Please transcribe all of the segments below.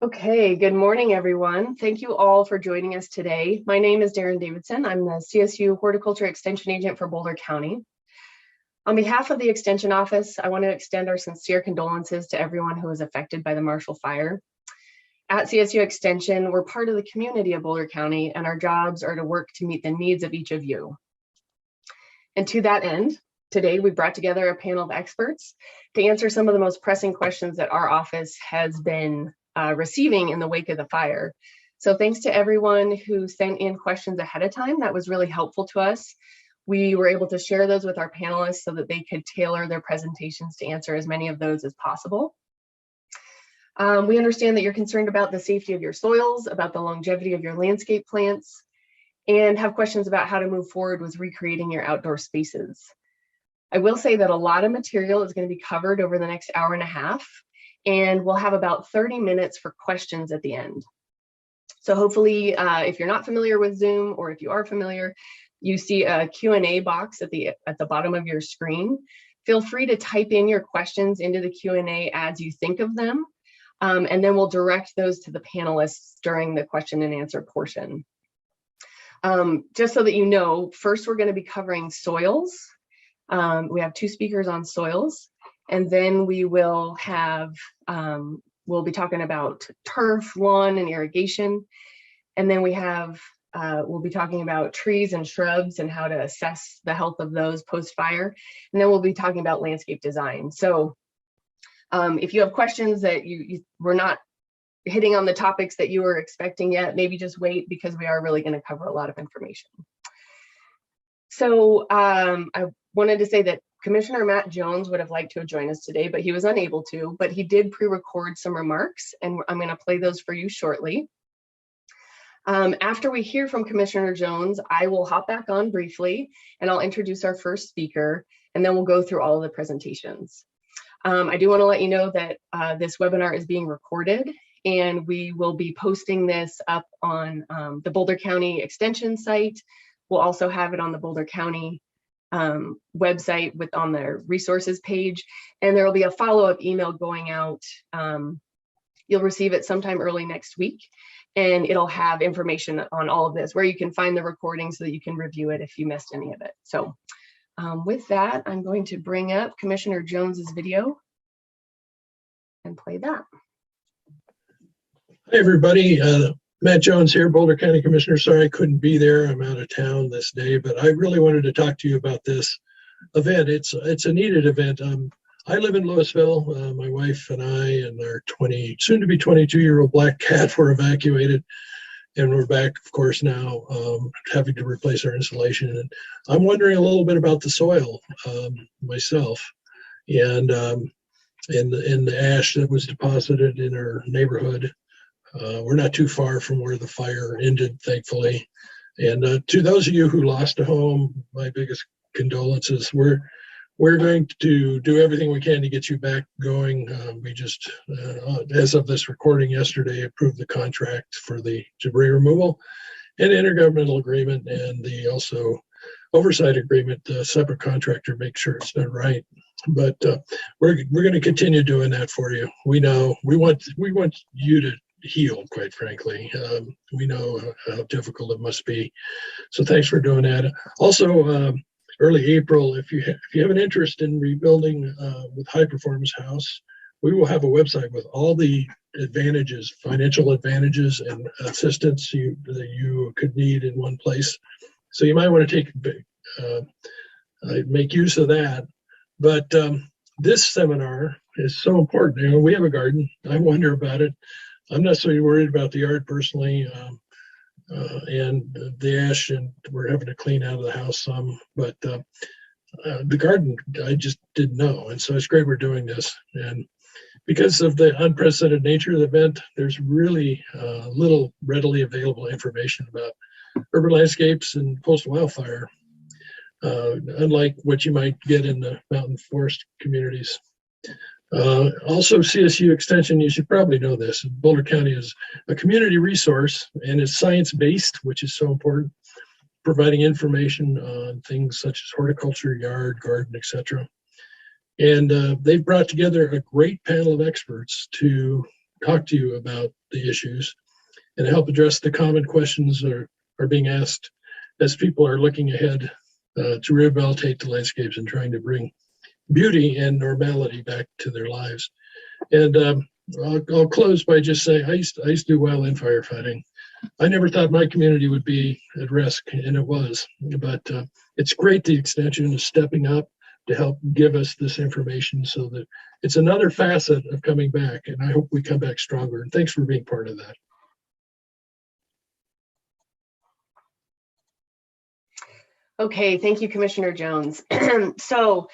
Okay, good morning, everyone. Thank you all for joining us today. My name is Darren Davidson. I'm the CSU Horticulture Extension Agent for Boulder County. On behalf of the Extension Office, I want to extend our sincere condolences to everyone who was affected by the Marshall Fire. At CSU Extension, we're part of the community of Boulder County, and our jobs are to work to meet the needs of each of you. And to that end, today we brought together a panel of experts to answer some of the most pressing questions that our office has been receiving in the wake of the fire. So thanks to everyone who sent in questions ahead of time. That was really helpful to us. We were able to share those with our panelists so that they could tailor their presentations to answer as many of those as possible. We understand that you're concerned about the safety of your soils, about the longevity of your landscape plants, and have questions about how to move forward with recreating your outdoor spaces. I will say that a lot of material is going to be covered over the next hour and a half, and we'll have about 30 minutes for questions at the end. So hopefully, if you're not familiar with Zoom, or if you are familiar, you see a Q&A box at the bottom of your screen. Feel free to type in your questions into the Q&A as you think of them, and then we'll direct those to the panelists during the question and answer portion. Just so that you know, first we're going to be covering soils. We have two speakers on soils. And then we will have, we'll be talking about turf, lawn, and irrigation. And then we'll be talking about trees and shrubs and how to assess the health of those post-fire. And then we'll be talking about landscape design. So if you have questions that you were not hitting on the topics that you were expecting yet, maybe just wait, because we are really going to cover a lot of information. So I wanted to say that Commissioner Matt Jones would have liked to have joined us today, but he was unable to, but he did pre-record some remarks, and I'm going to play those for you shortly. After we hear from Commissioner Jones, I will hop back on briefly, and I'll introduce our first speaker, and then we'll go through all of the presentations. I do want to let you know that this webinar is being recorded, and we will be posting this up on the Boulder County Extension site. We'll also have it on the Boulder County website on their resources page, and there will be a follow-up email going out. You'll receive it sometime early next week, and it'll have information on all of this, where you can find the recording so that you can review it if you missed any of it. So with that, I'm going to bring up Commissioner Jones's video and play that. Hi, everybody. Matt Jones here, Boulder County Commissioner. Sorry I couldn't be there. I'm out of town this day, but I really wanted to talk to you about this event. It's a needed event. I live in Louisville. My wife and I and our soon to be 22-year-old black cat were evacuated, and we're back, of course, now having to replace our insulation. And I'm wondering a little bit about the soil myself, and in the ash that was deposited in our neighborhood. We're not too far from where the fire ended, thankfully. And to those of you who lost a home, my biggest condolences. We're going to do everything we can to get you back going. We just, as of this recording yesterday, approved the contract for the debris removal and intergovernmental agreement, and the also oversight agreement, separate contractor, make sure it's done right. But we're going to continue doing that for you. We know we want you to heal, quite frankly. We know how difficult it must be. So thanks for doing that. Also, early April, if you have an interest in rebuilding with High Performance House, we will have a website with all the advantages, financial advantages and assistance that you could need in one place. So you might want to make use of that. But this seminar is so important. You know, we have a garden. I wonder about it. I'm not so worried about the yard personally, and the ash, and we're having to clean out of the house some, but the garden, I just didn't know. And so it's great we're doing this. And because of the unprecedented nature of the event, there's really little readily available information about urban landscapes and post-wildfire, unlike what you might get in the mountain forest communities. Also, CSU Extension, you should probably know this, Boulder County is a community resource, and it's science-based, which is so important, providing information on things such as horticulture, yard, garden, etc. And they've brought together a great panel of experts to talk to you about the issues and help address the common questions that are being asked as people are looking ahead to rehabilitate the landscapes and trying to bring beauty and normality back to their lives. And I'll close by just saying I used to do wildland firefighting. I never thought my community would be at risk, and it was. But it's great the extension is stepping up to help give us this information so that it's another facet of coming back, and I hope we come back stronger. And thanks for being part of that. Okay, thank you, Commissioner Jones. So,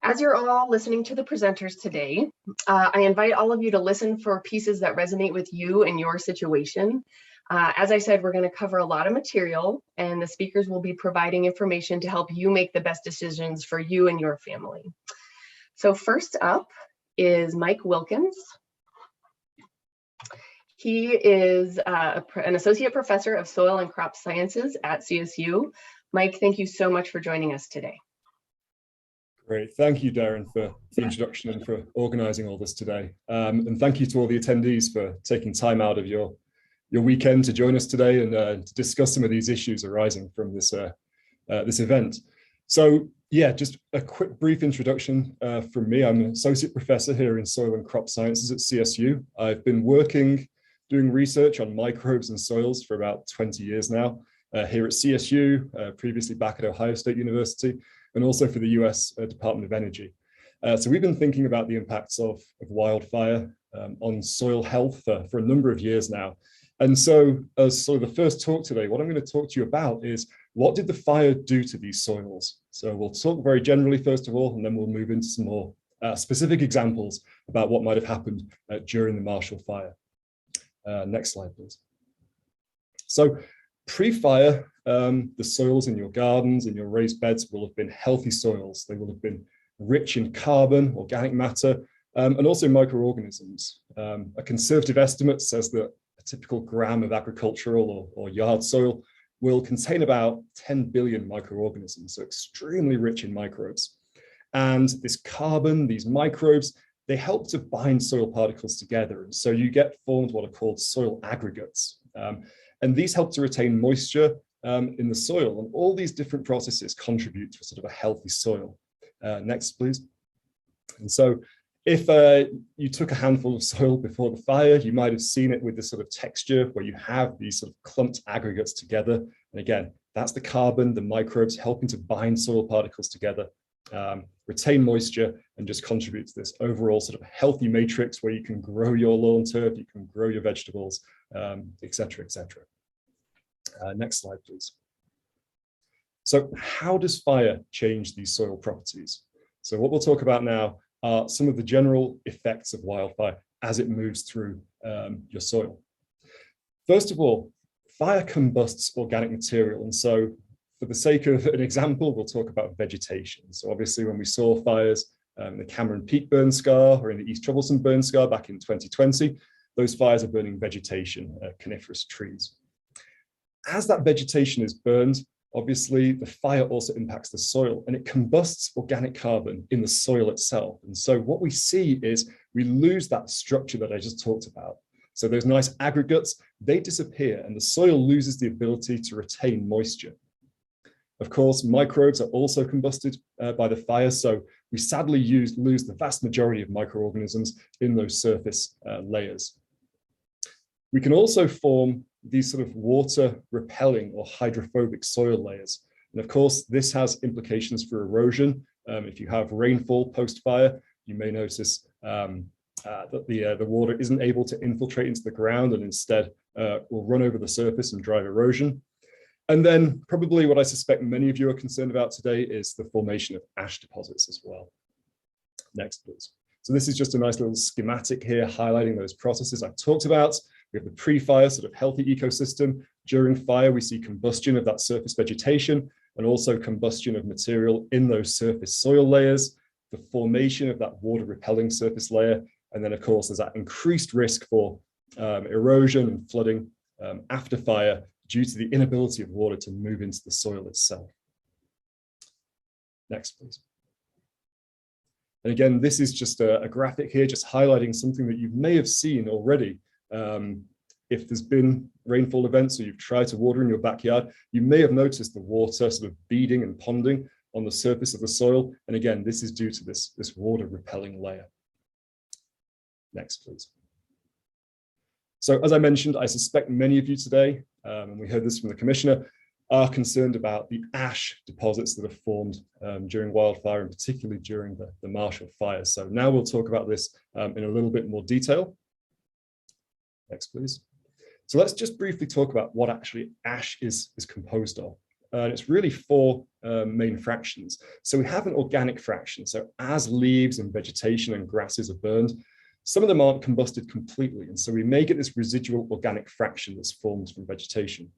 as you're all listening to the presenters today, I invite all of you to listen for pieces that resonate with you and your situation. As I said, we're going to cover a lot of material, and the speakers will be providing information to help you make the best decisions for you and your family. So first up is Mike Wilkins. He is an associate professor of soil and crop sciences at CSU. Mike, thank you so much for joining us today. Great. Thank you, Darren, for the introduction and for organizing all this today. And thank you to all the attendees for taking time out of your weekend to join us today and to discuss some of these issues arising from this event. So yeah, just a quick brief introduction from me. I'm an associate professor here in soil and crop sciences at CSU. I've been doing research on microbes and soils for about 20 years now here at CSU, previously back at Ohio State University, and also for the US Department of Energy. So we've been thinking about the impacts of wildfire on soil health for a number of years now. And so as sort of the first talk today, what I'm going to talk to you about is what did the fire do to these soils? So we'll talk very generally first of all, and then we'll move into some more specific examples about what might have happened during the Marshall Fire. Next slide, please. So pre-fire, the soils in your gardens, in your raised beds will have been healthy soils. They will have been rich in carbon, organic matter, and also microorganisms. A conservative estimate says that a typical gram of agricultural or yard soil will contain about 10 billion microorganisms, so extremely rich in microbes. And this carbon, these microbes, they help to bind soil particles together. And so you get formed what are called soil aggregates. And these help to retain moisture in the soil. And all these different processes contribute to a sort of a healthy soil. Next, please. And so if you took a handful of soil before the fire, you might have seen it with this sort of texture where you have these sort of clumped aggregates together. And again, that's the carbon, the microbes helping to bind soil particles together, retain moisture, and just contribute to this overall sort of healthy matrix where you can grow your lawn turf, you can grow your vegetables, et cetera, et cetera. Next slide, please. So how does fire change these soil properties? So what we'll talk about now are some of the general effects of wildfire as it moves through your soil. First of all, fire combusts organic material. And so for the sake of an example, we'll talk about vegetation. So obviously when we saw fires in the Cameron Peak burn scar or in the East Troublesome burn scar back in 2020, those fires are burning vegetation, coniferous trees. As that vegetation is burned, obviously the fire also impacts the soil and it combusts organic carbon in the soil itself. And so what we see is we lose that structure that I just talked about. So those nice aggregates, they disappear and the soil loses the ability to retain moisture. Of course, microbes are also combusted by the fire. So we sadly lose the vast majority of microorganisms in those surface layers. We can also form these sort of water repelling or hydrophobic soil layers. And of course, this has implications for erosion. If you have rainfall post-fire, you may notice that the water isn't able to infiltrate into the ground and instead will run over the surface and drive erosion. And then probably what I suspect many of you are concerned about today is the formation of ash deposits as well. Next, please. So this is just a nice little schematic here highlighting those processes I've talked about. We have the pre-fire sort of healthy ecosystem. During fire, we see combustion of that surface vegetation and also combustion of material in those surface soil layers, the formation of that water repelling surface layer. And then of course, there's that increased risk for erosion and flooding after fire due to the inability of water to move into the soil itself. Next, please. And again, this is just a graphic here, just highlighting something that you may have seen already. If there's been rainfall events or you've tried to water in your backyard, you may have noticed the water sort of beading and ponding on the surface of the soil. And again, this is due to this water repelling layer. Next, please. So as I mentioned, I suspect many of you today, and we heard this from the commissioner, are concerned about the ash deposits that are formed during wildfire, and particularly during the Marshall fires. So now we'll talk about this in a little bit more detail. Next, please. So let's just briefly talk about what actually ash is composed of. And it's really four main fractions. So we have an organic fraction. So as leaves and vegetation and grasses are burned, some of them aren't combusted completely. And so we may get this residual organic fraction that's formed from vegetation.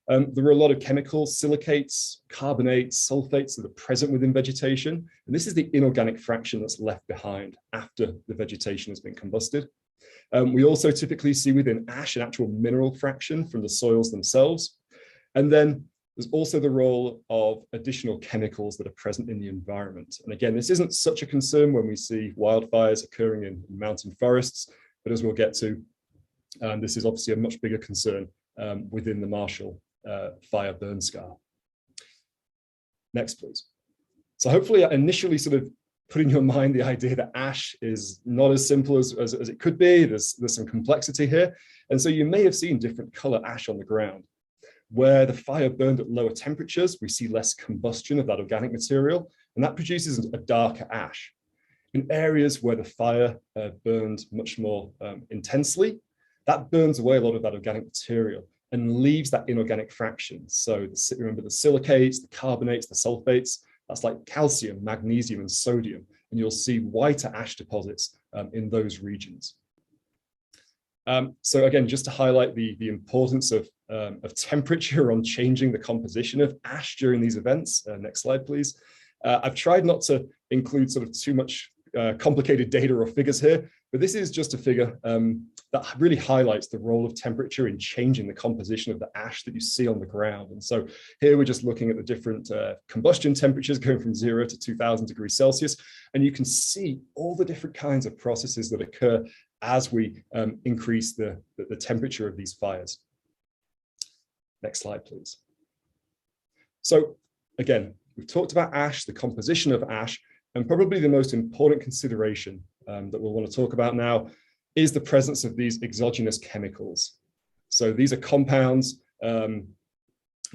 There are a lot of chemicals, silicates, carbonates, sulfates that are present within vegetation. And this is the inorganic fraction that's left behind after the vegetation has been combusted. We also typically see within ash an actual mineral fraction from the soils themselves. And then there's also the role of additional chemicals that are present in the environment. And again, this isn't such a concern when we see wildfires occurring in mountain forests, but as we'll get to, this is obviously a much bigger concern within the Marshall fire burn scar. Next, please. So hopefully initially sort of put in your mind the idea that ash is not as simple as it could be. There's some complexity here. And so you may have seen different color ash on the ground. Where the fire burned at lower temperatures, we see less combustion of that organic material, and that produces a darker ash. In areas where the fire burned much more intensely, that burns away a lot of that organic material and leaves that inorganic fraction. So remember the silicates, the carbonates, the sulfates, that's like calcium, magnesium, and sodium. And you'll see whiter ash deposits in those regions. So again, just to highlight the importance of temperature on changing the composition of ash during these events. Next slide, please. I've tried not to include sort of too much complicated data or figures here, but this is just a figure that really highlights the role of temperature in changing the composition of the ash that you see on the ground. And so here we're just looking at the different combustion temperatures going from 0 to 2000 degrees Celsius. And you can see all the different kinds of processes that occur as we increase the temperature of these fires. Next slide, please. So again, we've talked about ash, the composition of ash, and probably the most important consideration that we'll want to talk about now is the presence of these exogenous chemicals. So these are compounds that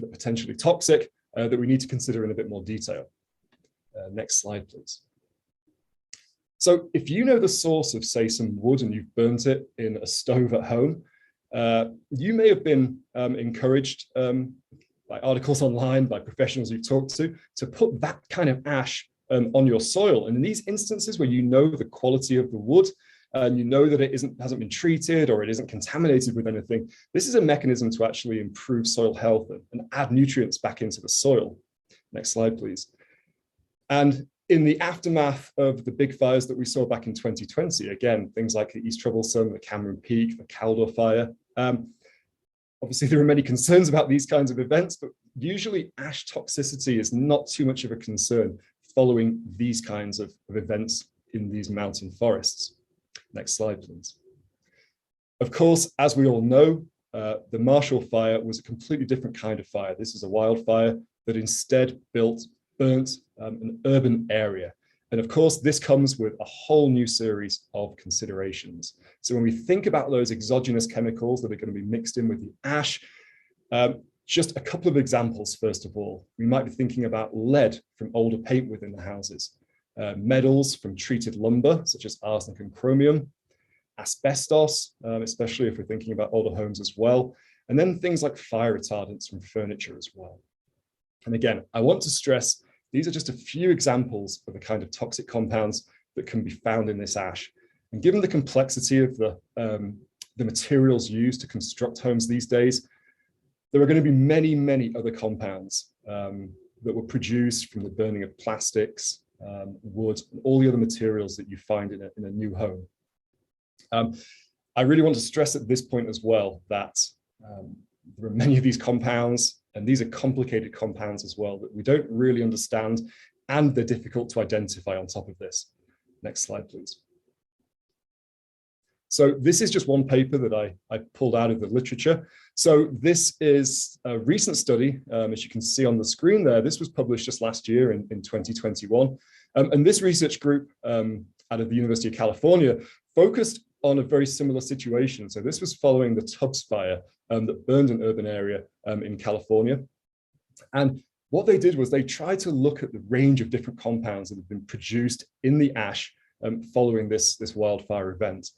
are potentially toxic that we need to consider in a bit more detail. Next slide, please. So if you know the source of, say, some wood and you've burnt it in a stove at home, you may have been encouraged by articles online, by professionals you've talked to put that kind of ash on your soil. And in these instances where you know the quality of the wood, and you know that it hasn't been treated or it isn't contaminated with anything, this is a mechanism to actually improve soil health and add nutrients back into the soil. Next slide, please. And in the aftermath of the big fires that we saw back in 2020, again, things like the East Troublesome, the Cameron Peak, the Caldor fire, obviously there are many concerns about these kinds of events, but usually ash toxicity is not too much of a concern following these kinds of events in these mountain forests. Next slide, please. Of course, as we all know, the Marshall fire was a completely different kind of fire. This is a wildfire that instead burnt an urban area. And of course, this comes with a whole new series of considerations. So when we think about those exogenous chemicals that are going to be mixed in with the ash, just a couple of examples, first of all. We might be thinking about lead from older paint within the houses, metals from treated lumber, such as arsenic and chromium, asbestos, especially if we're thinking about older homes as well, and then things like fire retardants from furniture as well. And again, I want to stress, these are just a few examples of the kind of toxic compounds that can be found in this ash. And given the complexity of the materials used to construct homes these days, there are going to be many, many other compounds that were produced from the burning of plastics, wood, and all the other materials that you find in a new home. I really want to stress at this point as well that there are many of these compounds, and these are complicated compounds as well, that we don't really understand, and they're difficult to identify on top of this. Next slide, please. So this is just one paper that I pulled out of the literature. So this is a recent study, as you can see on the screen there. This was published just last year in 2021. And this research group out of the University of California focused on a very similar situation. So this was following the Tubbs fire that burned an urban area in California. And what they did was they tried to look at the range of different compounds that have been produced in the ash following this wildfire event.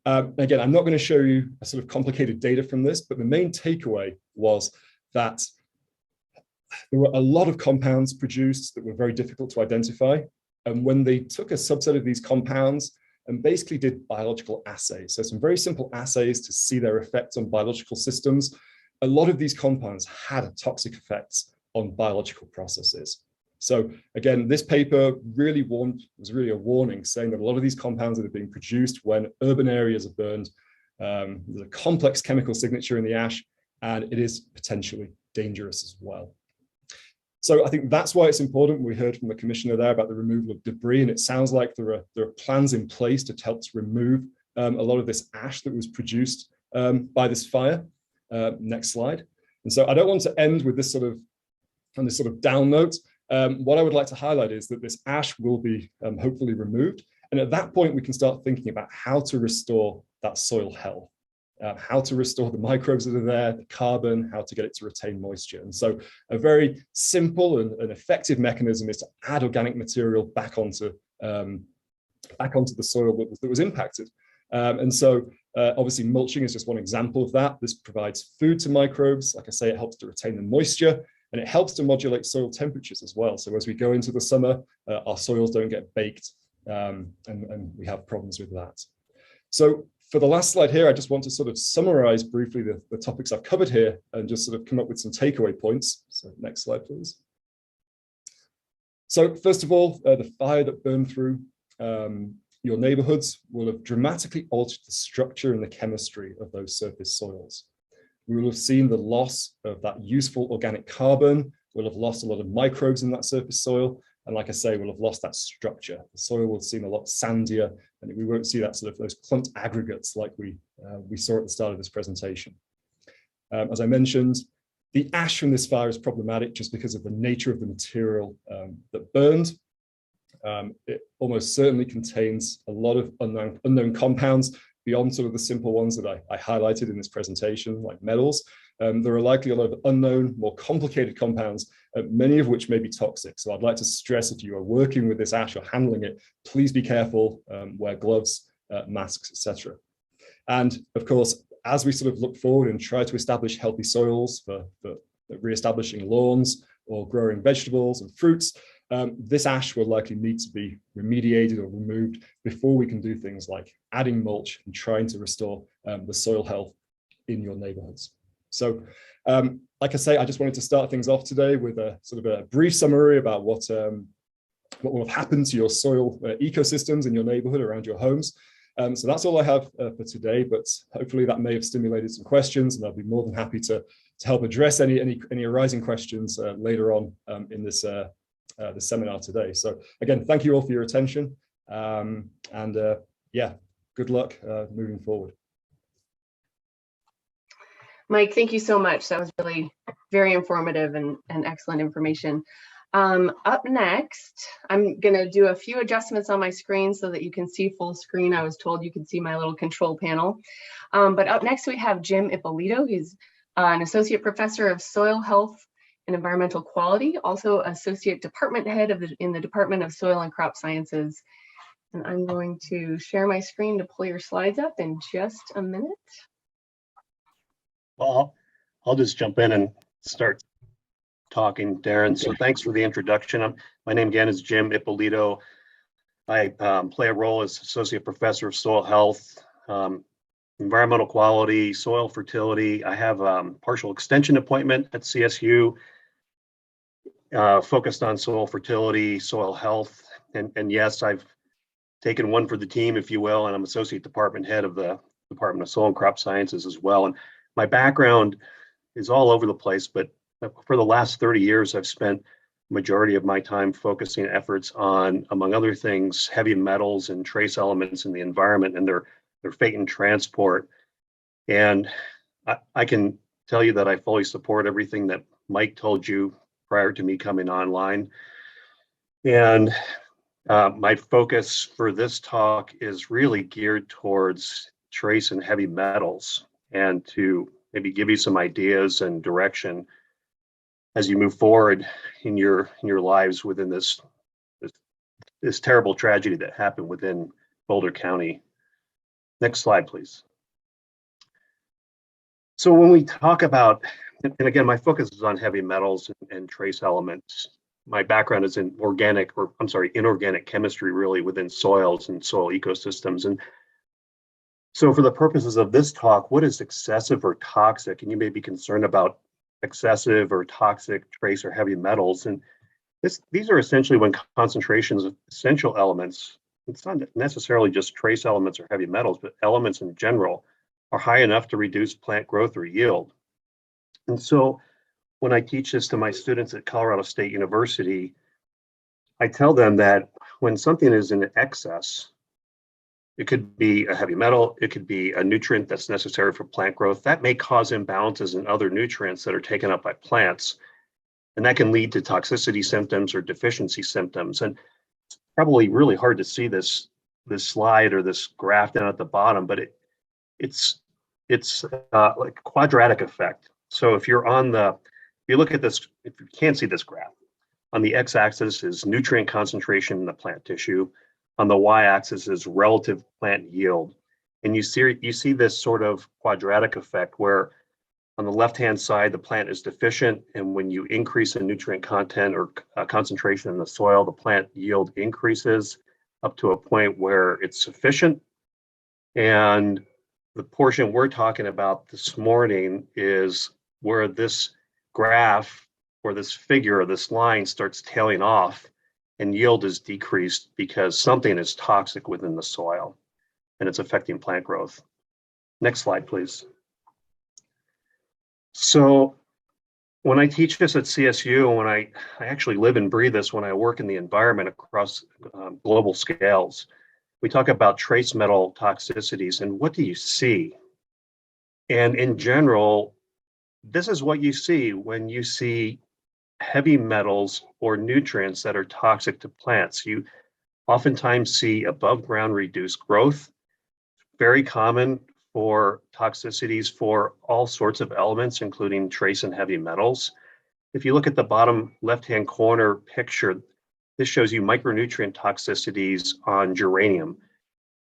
Again, I'm not going to show you a sort of complicated data from this, but the main takeaway was that there were a lot of compounds produced that were very difficult to identify. And when they took a subset of these compounds and basically did biological assays, so some very simple assays to see their effects on biological systems, a lot of these compounds had toxic effects on biological processes. So again, this paper really was really a warning, saying that a lot of these compounds that are being produced when urban areas are burned, there's a complex chemical signature in the ash, and it is potentially dangerous as well. So I think that's why it's important. We heard from the commissioner there about the removal of debris, and it sounds like there are plans in place to help to remove a lot of this ash that was produced by this fire. Next slide. And so I don't want to end with this sort of down note. What I would like to highlight is that this ash will be hopefully removed. And at that point, we can start thinking about how to restore that soil health, how to restore the microbes that are there, the carbon, how to get it to retain moisture. And so a very simple and effective mechanism is to add organic material back onto the soil that was impacted. And so obviously mulching is just one example of that. This provides food to microbes. Like I say, it helps to retain the moisture. And it helps to modulate soil temperatures as well. So as we go into the summer, our soils don't get baked, and we have problems with that. So for the last slide here, I just want to sort of summarize briefly the topics I've covered here and just sort of come up with some takeaway points. So next slide, please. So first of all, the fire that burned through your neighborhoods will have dramatically altered the structure and the chemistry of those surface soils. We will have seen the loss of that useful organic carbon. We'll have lost a lot of microbes in that surface soil. And like I say, we'll have lost that structure. The soil will seem a lot sandier, and we won't see that sort of those clumped aggregates like we saw at the start of this presentation. As I mentioned, the ash from this fire is problematic just because of the nature of the material that burned. It almost certainly contains a lot of unknown compounds beyond sort of the simple ones that I highlighted in this presentation, like metals. There are likely a lot of unknown, more complicated compounds, many of which may be toxic. So I'd like to stress, if you are working with this ash or handling it, please be careful, wear gloves, masks, etc. And of course, as we sort of look forward and try to establish healthy soils for re-establishing lawns or growing vegetables and fruits, this ash will likely need to be remediated or removed before we can do things like adding mulch and trying to restore the soil health in your neighborhoods. So like I say, I just wanted to start things off today with a sort of a brief summary about what will have happened to your soil ecosystems in your neighborhood around your homes. So that's all I have for today, but hopefully that may have stimulated some questions, and I'll be more than happy to help address any arising questions later on in this seminar today. So again, thank you all for your attention, yeah, good luck moving forward. Mike, thank you so much. That was really very informative and excellent information. Up next, I'm going to do a few adjustments on my screen so that you can see full screen. I was told you can see my little control panel. But up next, we have Jim Ippolito. He's an associate professor of soil health and environmental quality, also associate department head in the Department of Soil and Crop Sciences. And I'm going to share my screen to pull your slides up in just a minute. Well, I'll just jump in and start talking, Darren. So thanks for the introduction. My name again is Jim Ippolito. I play a role as Associate Professor of Soil Health, Environmental Quality, Soil Fertility. I have a partial extension appointment at CSU focused on soil fertility, soil health. And yes, I've taken one for the team, if you will, and I'm Associate Department Head of the Department of Soil and Crop Sciences as well. And my background is all over the place, but for the last 30 years, I've spent majority of my time focusing efforts on, among other things, heavy metals and trace elements in the environment and their fate and transport. And I can tell you that I fully support everything that Mike told you prior to me coming online. And my focus for this talk is really geared towards trace and heavy metals, and to maybe give you some ideas and direction as you move forward in your lives within this terrible tragedy that happened within Boulder County. Next slide, please. So when we talk about, and again, my focus is on heavy metals and trace elements. My background is in inorganic chemistry, really, within soils and soil ecosystems. And so for the purposes of this talk, what is excessive or toxic? And you may be concerned about excessive or toxic trace or heavy metals. And these are essentially when concentrations of essential elements, it's not necessarily just trace elements or heavy metals, but elements in general, are high enough to reduce plant growth or yield. And so when I teach this to my students at Colorado State University, I tell them that when something is in excess, it could be a heavy metal, it could be a nutrient that's necessary for plant growth, that may cause imbalances in other nutrients that are taken up by plants. And that can lead to toxicity symptoms or deficiency symptoms. And it's probably really hard to see this slide or this graph down at the bottom, but it's like a quadratic effect. So if you look at this, if you can't see this graph, on the x-axis is nutrient concentration in the plant tissue. On the y-axis is relative plant yield. And you see this sort of quadratic effect where on the left-hand side, the plant is deficient. And when you increase the nutrient content or concentration in the soil, the plant yield increases up to a point where it's sufficient. And the portion we're talking about this morning is where this graph or this figure or this line starts tailing off and yield is decreased because something is toxic within the soil and it's affecting plant growth. Next slide, please. So when I teach this at CSU, and when I actually live and breathe this when I work in the environment across global scales, we talk about trace metal toxicities and what do you see? And in general, this is what you see when you see heavy metals or nutrients that are toxic to plants. You oftentimes see above ground reduced growth, very common for toxicities for all sorts of elements, including trace and heavy metals. If you look at the bottom left-hand corner picture, this shows you micronutrient toxicities on geranium.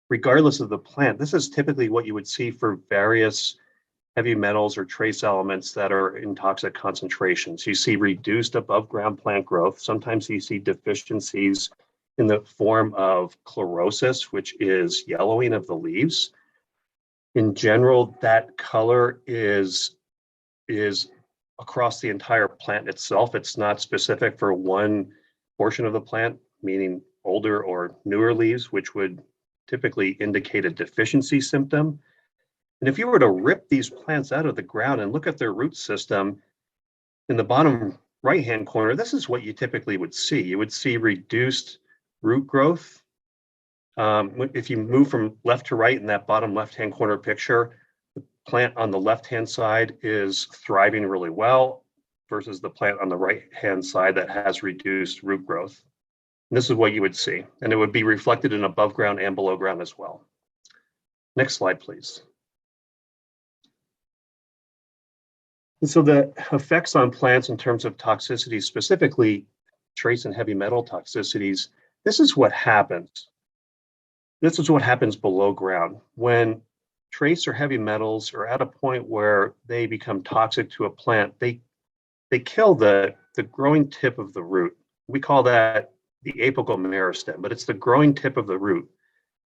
Regardless of the plant, this is typically what you would see for various heavy metals or trace elements that are in toxic concentrations. You see reduced above ground plant growth. Sometimes you see deficiencies in the form of chlorosis, which is yellowing of the leaves. In general, that color is across the entire plant itself. It's not specific for one portion of the plant, meaning older or newer leaves, which would typically indicate a deficiency symptom. And if you were to rip these plants out of the ground and look at their root system, in the bottom right-hand corner, this is what you typically would see. You would see reduced root growth. If you move from left to right in that bottom left-hand corner picture, the plant on the left-hand side is thriving really well versus the plant on the right-hand side that has reduced root growth. And this is what you would see, and it would be reflected in above ground and below ground as well. Next slide, please. And so the effects on plants in terms of toxicity, specifically trace and heavy metal toxicities, this is what happens. This is what happens below ground. When trace or heavy metals are at a point where they become toxic to a plant, they kill the growing tip of the root. We call that the apical meristem, but it's the growing tip of the root.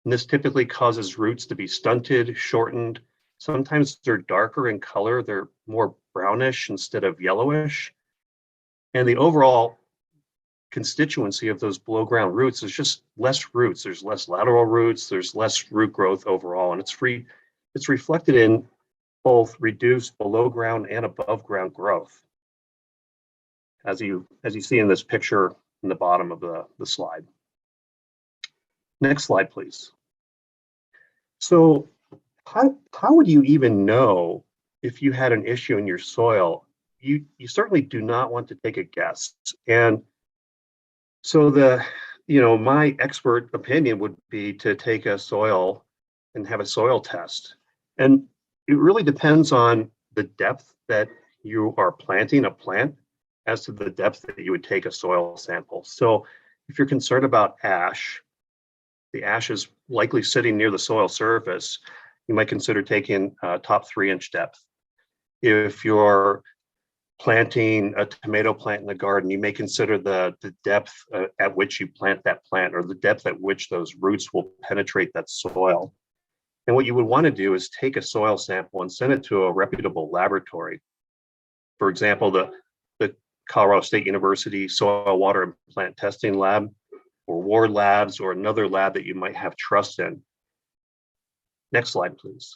And this typically causes roots to be stunted, shortened. Sometimes they're darker in color. They're more brownish instead of yellowish. And the overall constituency of those below ground roots is just less roots. There's less lateral roots. There's less root growth overall. And it's reflected in both reduced below ground and above ground growth. as you see in this picture in the bottom of the slide. Next slide, please. So how would you even know if you had an issue in your soil? You certainly do not want to take a guess. And so my expert opinion would be to take a soil and have a soil test. And it really depends on the depth that you are planting a plant as to the depth that you would take a soil sample. So if you're concerned about ash, the ash is likely sitting near the soil surface, you might consider taking top 3-inch depth. If you're planting a tomato plant in the garden, you may consider the depth at which you plant that plant, or the depth at which those roots will penetrate that soil. And what you would want to do is take a soil sample and send it to a reputable laboratory. For example, the Colorado State University Soil, Water, and Plant Testing Lab, or Ward Labs, or another lab that you might have trust in. Next slide, please.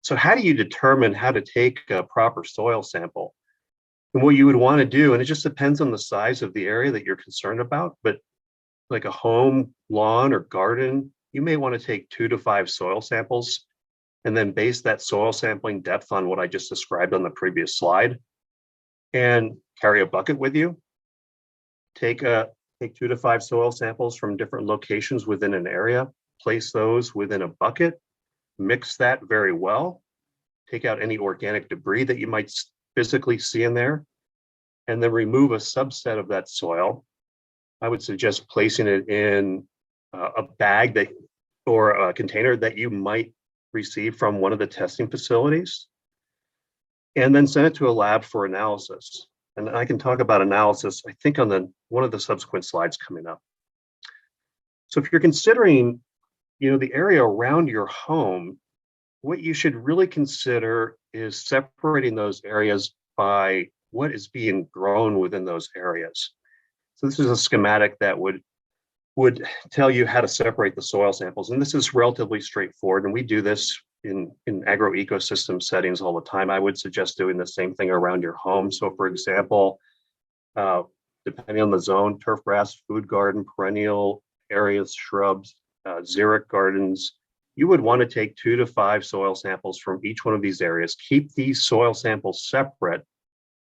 So how do you determine how to take a proper soil sample? And what you would want to do, and it just depends on the size of the area that you're concerned about, but like a home, lawn, or garden, you may want to take 2 to 5 soil samples and then base that soil sampling depth on what I just described on the previous slide, and carry a bucket with you. Take 2 to 5 soil samples from different locations within an area, place those within a bucket, mix that very well, take out any organic debris that you might physically see in there, and then remove a subset of that soil. I would suggest placing it in a bag or a container that you might receive from one of the testing facilities, and then send it to a lab for analysis. And I can talk about analysis, I think, on one of the subsequent slides coming up. So if you're considering, the area around your home, what you should really consider is separating those areas by what is being grown within those areas. So this is a schematic that would tell you how to separate the soil samples. And this is relatively straightforward. And we do this in agroecosystem settings all the time. I would suggest doing the same thing around your home. So for example, depending on the zone, turf grass, food garden, perennial areas, shrubs, xeric gardens, you would want to take 2 to 5 soil samples from each one of these areas, keep these soil samples separate,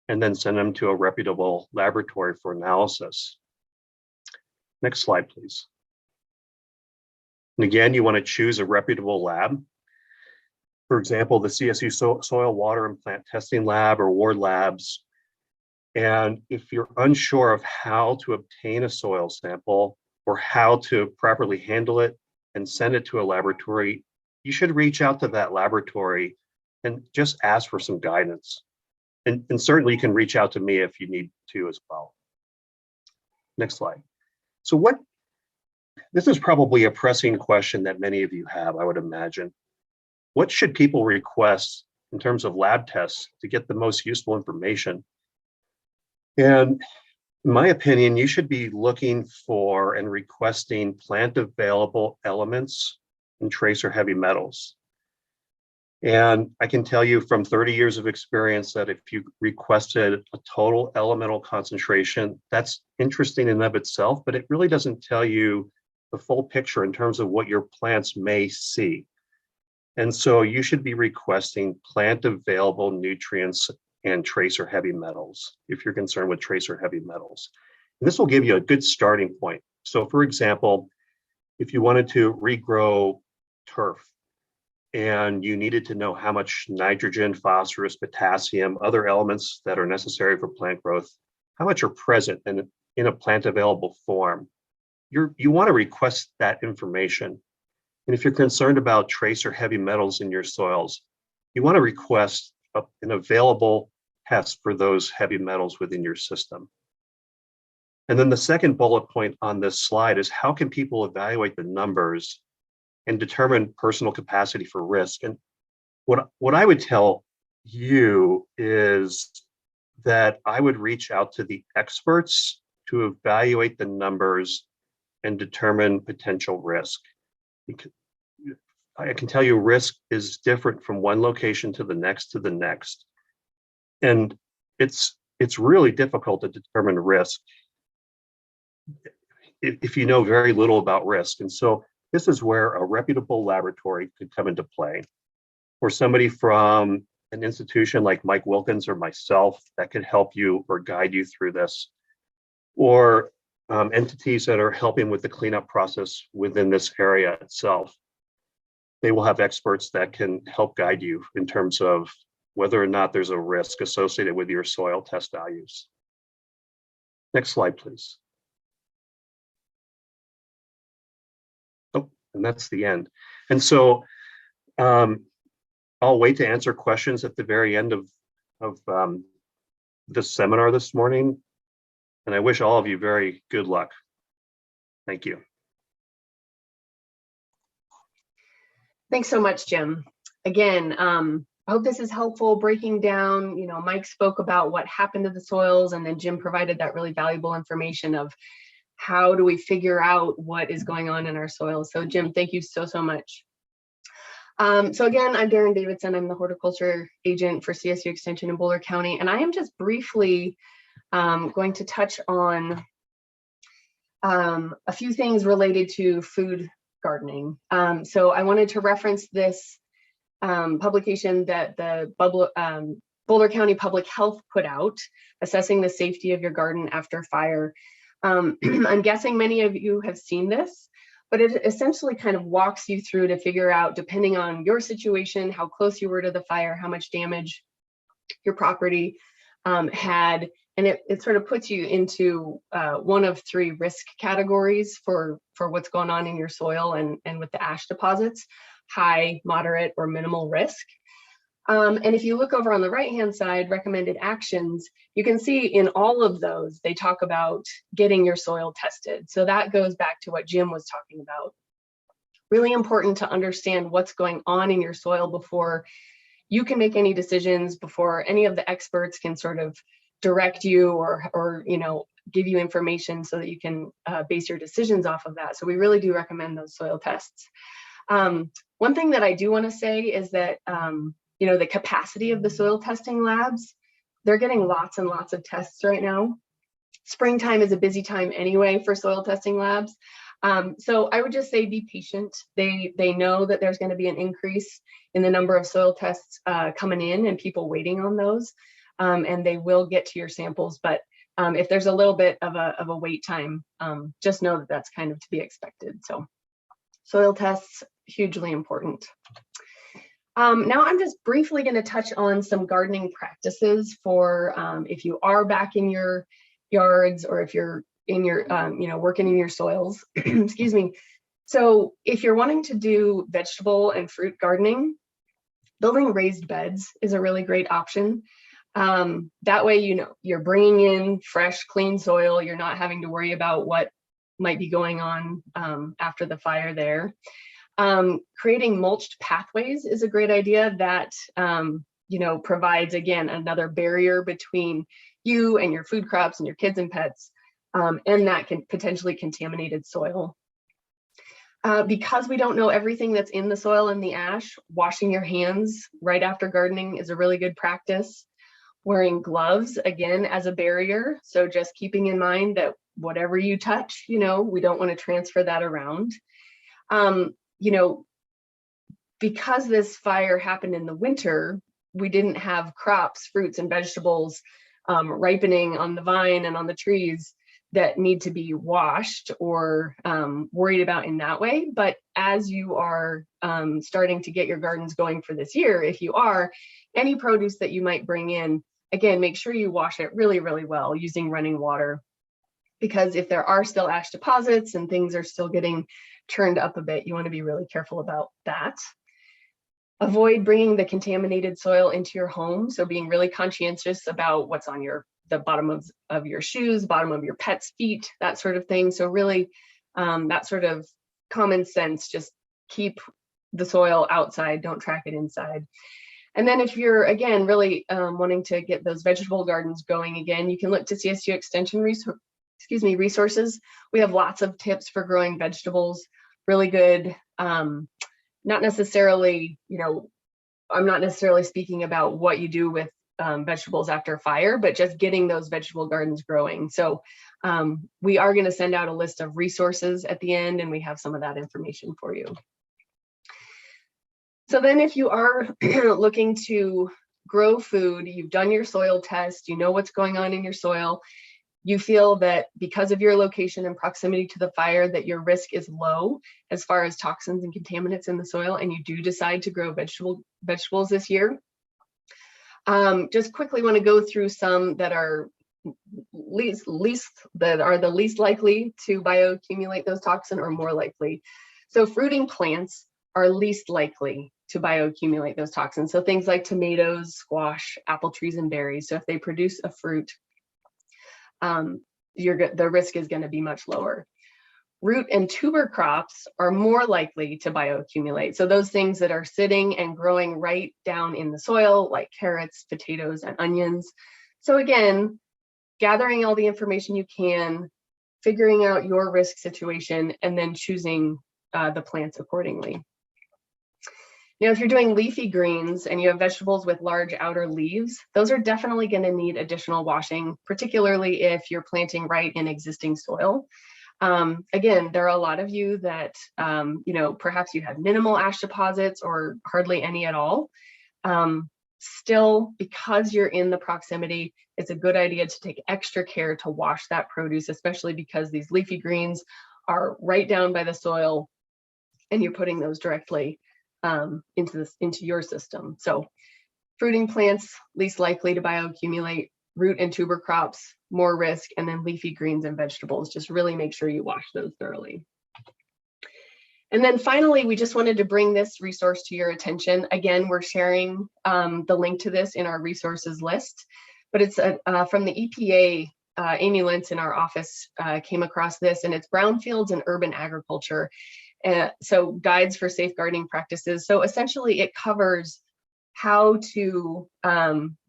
and then send them to a reputable laboratory for analysis. Next slide, please. And again, you want to choose a reputable lab. For example, the CSU Soil, Water, and Plant Testing Lab, or Ward Labs. And if you're unsure of how to obtain a soil sample or how to properly handle it and send it to a laboratory, you should reach out to that laboratory and just ask for some guidance. And certainly you can reach out to me if you need to as well. Next slide. So this is probably a pressing question that many of you have, I would imagine. What should people request in terms of lab tests to get the most useful information? And in my opinion, you should be looking for and requesting plant available elements and tracer heavy metals. And I can tell you from 30 years of experience that if you requested a total elemental concentration, that's interesting in and of itself, but it really doesn't tell you the full picture in terms of what your plants may see. And so you should be requesting plant available nutrients and tracer heavy metals if you're concerned with tracer heavy metals. And this will give you a good starting point. So for example, if you wanted to regrow turf and you needed to know how much nitrogen, phosphorus, potassium, other elements that are necessary for plant growth, how much are present in a plant available form, you want to request that information. And if you're concerned about tracer heavy metals in your soils, you want to request an available test for those heavy metals within your system. And then the second bullet point on this slide is how can people evaluate the numbers and determine personal capacity for risk? And what I would tell you is that I would reach out to the experts to evaluate the numbers and determine potential risk. I can tell you risk is different from one location to the next. And it's really difficult to determine risk if you know very little about risk. And so this is where a reputable laboratory could come into play, or somebody from an institution like Mike Wilkins or myself that could help you or guide you through this, or entities that are helping with the cleanup process within this area itself. They will have experts that can help guide you in terms of whether or not there's a risk associated with your soil test values. Next slide, please. Oh, and that's the end. And so I'll wait to answer questions at the very end of this seminar this morning. And I wish all of you very good luck. Thank you. Thanks so much, Jim. Again, I hope this is helpful breaking down, Mike spoke about what happened to the soils, and then Jim provided that really valuable information of how do we figure out what is going on in our soils. So Jim, thank you so much. So again, I'm Darren Davidson. I'm the horticulture agent for CSU Extension in Boulder County, and I am just briefly going to touch on a few things related to food gardening. So I wanted to reference this publication that the Boulder County Public Health put out, assessing the safety of your garden after fire. I'm guessing many of you have seen this, but it essentially kind of walks you through to figure out, depending on your situation, how close you were to the fire, how much damage your property had. And it sort of puts you into one of three risk categories for what's going on in your soil and with the ash deposits: high, moderate, or minimal risk. And if you look over on the right-hand side, recommended actions, you can see in all of those, they talk about getting your soil tested. So that goes back to what Jim was talking about. Really important to understand what's going on in your soil before you can make any decisions, before any of the experts can sort of direct you or give you information so that you can base your decisions off of that. So we really do recommend those soil tests. One thing that I do want to say is that the capacity of the soil testing labs, they're getting lots and lots of tests right now. Springtime is a busy time anyway for soil testing labs. So I would just say be patient. They know that there's going to be an increase in the number of soil tests coming in and people waiting on those. And they will get to your samples, but if there's a little bit of a wait time, just know that that's kind of to be expected. So soil tests, hugely important. Now I'm just briefly going to touch on some gardening practices for if you are back in your yards, or if you're in your working in your soils. Excuse me. So if you're wanting to do vegetable and fruit gardening, building raised beds is a really great option. That way, you're bringing in fresh, clean soil. You're not having to worry about what might be going on after the fire there. Creating mulched pathways is a great idea that, provides, again, another barrier between you and your food crops and your kids and pets, and that can potentially contaminated soil. Because we don't know everything that's in the soil and the ash, washing your hands right after gardening is a really good practice. Wearing gloves, again, as a barrier. So just keeping in mind that whatever you touch, we don't want to transfer that around. Because this fire happened in the winter, we didn't have crops, fruits, and vegetables ripening on the vine and on the trees that need to be washed or worried about in that way. But as you are starting to get your gardens going for this year, if you are, any produce that you might bring in, again, make sure you wash it really, really well using running water, because if there are still ash deposits and things are still getting turned up a bit, you want to be really careful about that. Avoid bringing the contaminated soil into your home. So being really conscientious about what's on the bottom of your shoes, bottom of your pet's feet, that sort of thing. So really that sort of common sense, just keep the soil outside, don't track it inside. And then if you're, again, really wanting to get those vegetable gardens going again, you can look to CSU Extension resources. We have lots of tips for growing vegetables, really good. Not necessarily, I'm not necessarily speaking about what you do with vegetables after fire, but just getting those vegetable gardens growing. So we are going to send out a list of resources at the end, and we have some of that information for you. So then if you are looking to grow food, you've done your soil test, you know what's going on in your soil, you feel that because of your location and proximity to the fire that your risk is low as far as toxins and contaminants in the soil, and you do decide to grow vegetables this year, just quickly want to go through some that are the least likely to bioaccumulate those toxins or more likely. So fruiting plants are least likely to bioaccumulate those toxins. So things like tomatoes, squash, apple trees, and berries. So if they produce a fruit, the risk is going to be much lower. Root and tuber crops are more likely to bioaccumulate. So those things that are sitting and growing right down in the soil, like carrots, potatoes, and onions. So again, gathering all the information you can, figuring out your risk situation, and then choosing the plants accordingly. Now, if you're doing leafy greens and you have vegetables with large outer leaves, those are definitely going to need additional washing, particularly if you're planting right in existing soil. Again, there are a lot of you that, perhaps you have minimal ash deposits or hardly any at all. Still, because you're in the proximity, it's a good idea to take extra care to wash that produce, especially because these leafy greens are right down by the soil and you're putting those directly into your system. So fruiting plants, least likely to bioaccumulate, root and tuber crops, more risk, and then leafy greens and vegetables. Just really make sure you wash those thoroughly. And then finally, we just wanted to bring this resource to your attention. Again, we're sharing the link to this in our resources list, but it's from the EPA. Amy Lentz in our office came across this, and it's brownfields and urban agriculture. So guides for safeguarding practices. So essentially it covers how to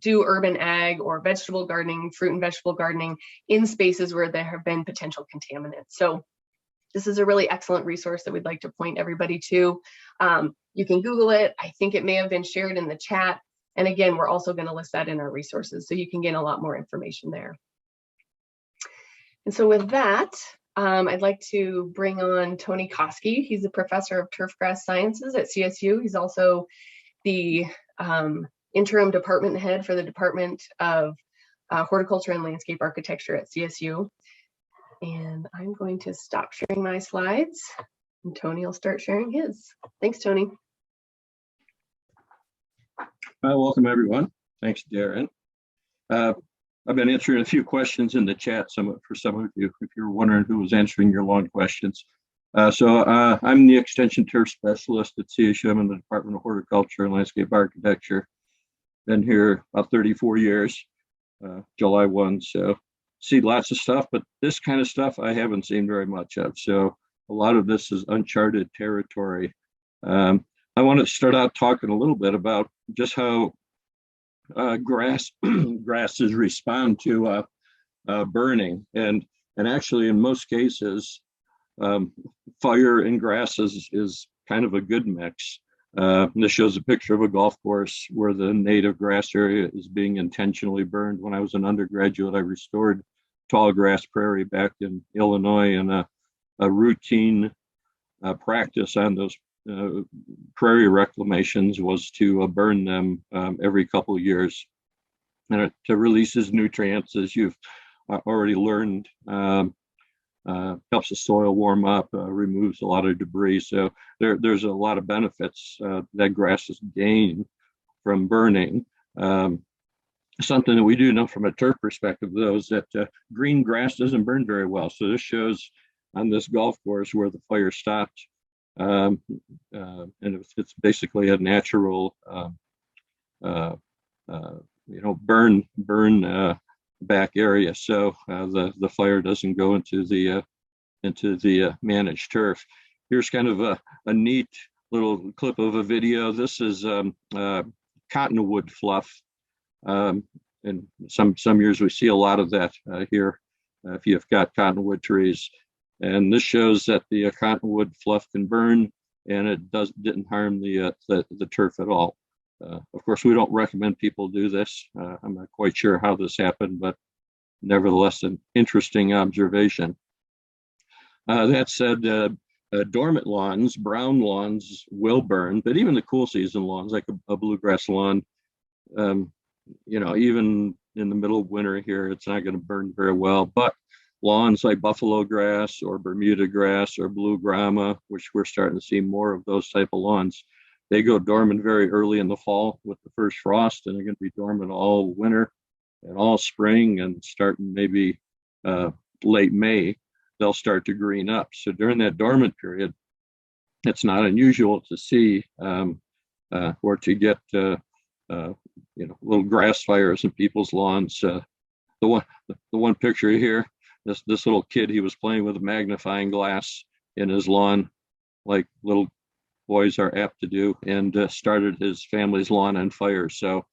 do urban ag or vegetable gardening, fruit and vegetable gardening in spaces where there have been potential contaminants. So this is a really excellent resource that we'd like to point everybody to. You can Google it. I think it may have been shared in the chat. And again, we're also going to list that in our resources, so you can get a lot more information there. And so with that, I'd like to bring on Tony Koski. He's a professor of turfgrass sciences at CSU. He's also the interim department head for the Department of Horticulture and Landscape Architecture at CSU. And I'm going to stop sharing my slides, and Tony will start sharing his. Thanks, Tony. Welcome, everyone. Thanks, Darren. I've been answering a few questions in the chat for some of you, if you're wondering who was answering your long questions. I'm the Extension Turf Specialist at CSU. I'm in the Department of Horticulture and Landscape Architecture. Been here about 34 years, July 1. So see lots of stuff, but this kind of stuff I haven't seen very much of. So a lot of this is uncharted territory. I want to start out talking a little bit about just how grasses respond to burning, and actually in most cases fire and grass is kind of a good mix. This shows a picture of a golf course where the native grass area is being intentionally burned. When I was an undergraduate, I restored tall grass prairie back in Illinois, and a routine practice on those prairie reclamations was to burn them every couple of years, and to releases nutrients, as you've already learned. Helps the soil warm up, removes a lot of debris. So there's a lot of benefits that grasses gain from burning. Something that we do know from a turf perspective, though, is that green grass doesn't burn very well. So this shows on this golf course where the fire stopped. And it's basically a natural, burn back area. So the fire doesn't go into the managed turf. Here's kind of a neat little clip of a video. This is cottonwood fluff. And some years we see a lot of that here if you've got cottonwood trees. And this shows that the cottonwood fluff can burn, and it didn't harm the turf at all. Of course, we don't recommend people do this. I'm not quite sure how this happened, but nevertheless, an interesting observation. That said, dormant lawns, brown lawns will burn, but even the cool season lawns, like a bluegrass lawn, even in the middle of winter here, it's not going to burn very well. But lawns like buffalo grass or Bermuda grass or blue grama, which we're starting to see more of those type of lawns, they go dormant very early in the fall with the first frost, and they're going to be dormant all winter and all spring, and starting maybe late May, they'll start to green up. So during that dormant period, it's not unusual to see or to get little grass fires in people's lawns. The one picture here, this little kid, he was playing with a magnifying glass in his lawn, like little boys are apt to do, and started his family's lawn on fire. So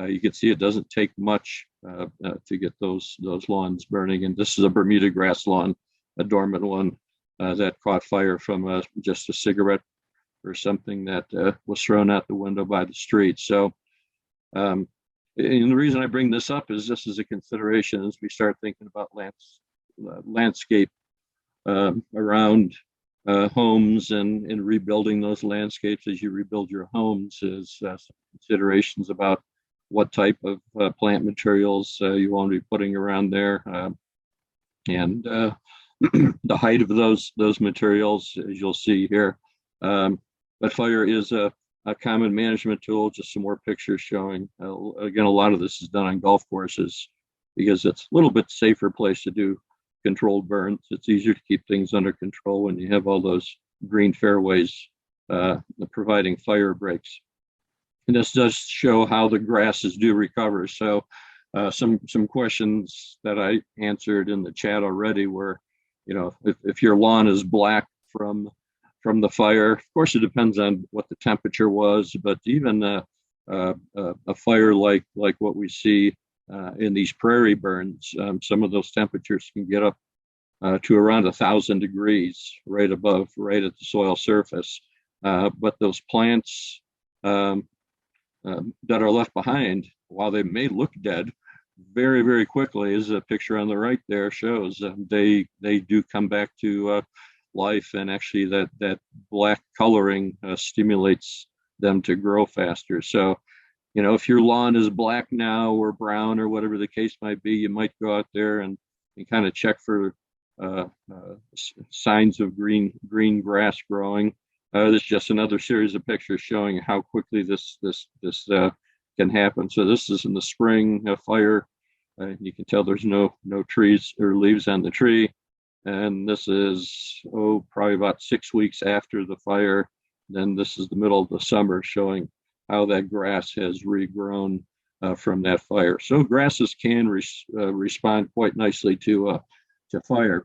you can see it doesn't take much to get those lawns burning. And this is a Bermuda grass lawn, a dormant one that caught fire from just a cigarette or something that was thrown out the window by the street. So and the reason I bring this up is this is a consideration as we start thinking about landscape around homes and rebuilding those landscapes. As you rebuild your homes, is some considerations about what type of plant materials you want to be putting around there, and the height of those materials, as you'll see here. But fire is a common management tool. Just some more pictures showing. Again, a lot of this is done on golf courses because it's a little bit safer place to do controlled burns. It's easier to keep things under control when you have all those green fairways providing fire breaks. And this does show how the grasses do recover. So some questions that I answered in the chat already were, if your lawn is black from the fire, of course it depends on what the temperature was, but even a fire like what we see in these prairie burns, some of those temperatures can get up to around 1,000 degrees right at the soil surface. But those plants that are left behind, while they may look dead, very, very quickly, as the picture on the right there shows, they do come back to life, and actually that black coloring stimulates them to grow faster. So, if your lawn is black now or brown or whatever the case might be, you might go out there and kind of check for signs of green grass growing. This is just another series of pictures showing how quickly this can happen. So this is in the spring, fire. You can tell there's no trees or leaves on the tree. And this is, probably about 6 weeks after the fire. Then this is the middle of the summer, showing how that grass has regrown from that fire. So grasses can respond quite nicely to fire.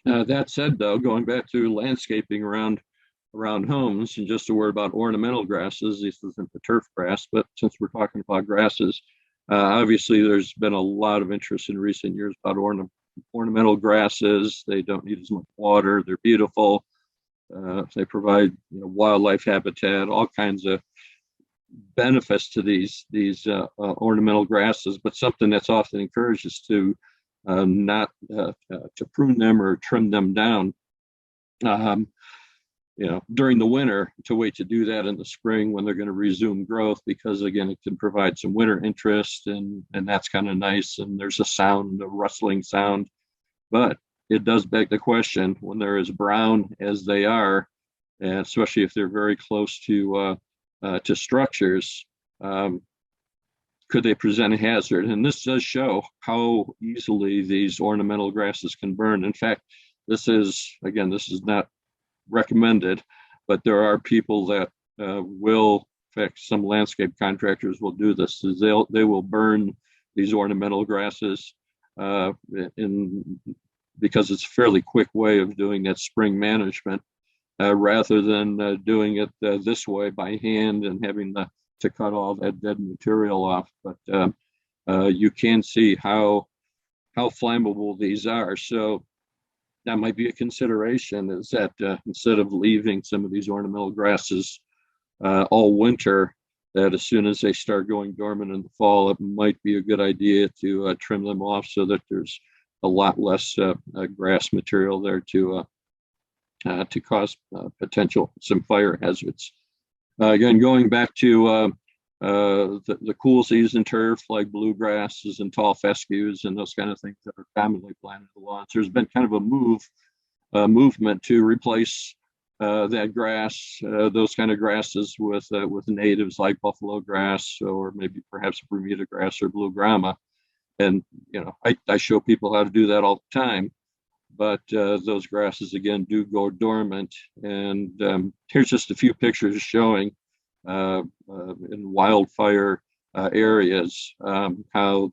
That said, though, going back to landscaping around homes, and just a word about ornamental grasses, this isn't the turf grass, but since we're talking about grasses, obviously there's been a lot of interest in recent years about ornamental grasses. They don't need as much water. They're beautiful. They provide wildlife habitat, all kinds of benefits to these ornamental grasses. But something that's often encouraged is to not to prune them or trim them down. During the winter, to wait to do that in the spring when they're going to resume growth, because again, it can provide some winter interest, and that's kind of nice. And there's a rustling sound, but it does beg the question, when they're as brown as they are, and especially if they're very close to structures, could they present a hazard? And this does show how easily these ornamental grasses can burn. In fact, this is not recommended, but there are people that will, in fact, some landscape contractors will do this, is they will burn these ornamental grasses because it's a fairly quick way of doing that spring management, rather than doing it this way by hand and having to cut all that dead material off. But you can see how flammable these are. So that might be a consideration, is that instead of leaving some of these ornamental grasses all winter, that as soon as they start going dormant in the fall, it might be a good idea to trim them off so that there's a lot less grass material there to cause potential some fire hazards. Again, going back to the cool season turf like bluegrasses and tall fescues and those kind of things that are commonly planted in the lawns, there's been kind of a movement to replace that grass, those kind of grasses with natives like buffalo grass or maybe perhaps Bermuda grass or blue grama. And I show people how to do that all the time. But those grasses again do go dormant. And here's just a few pictures showing in wildfire areas how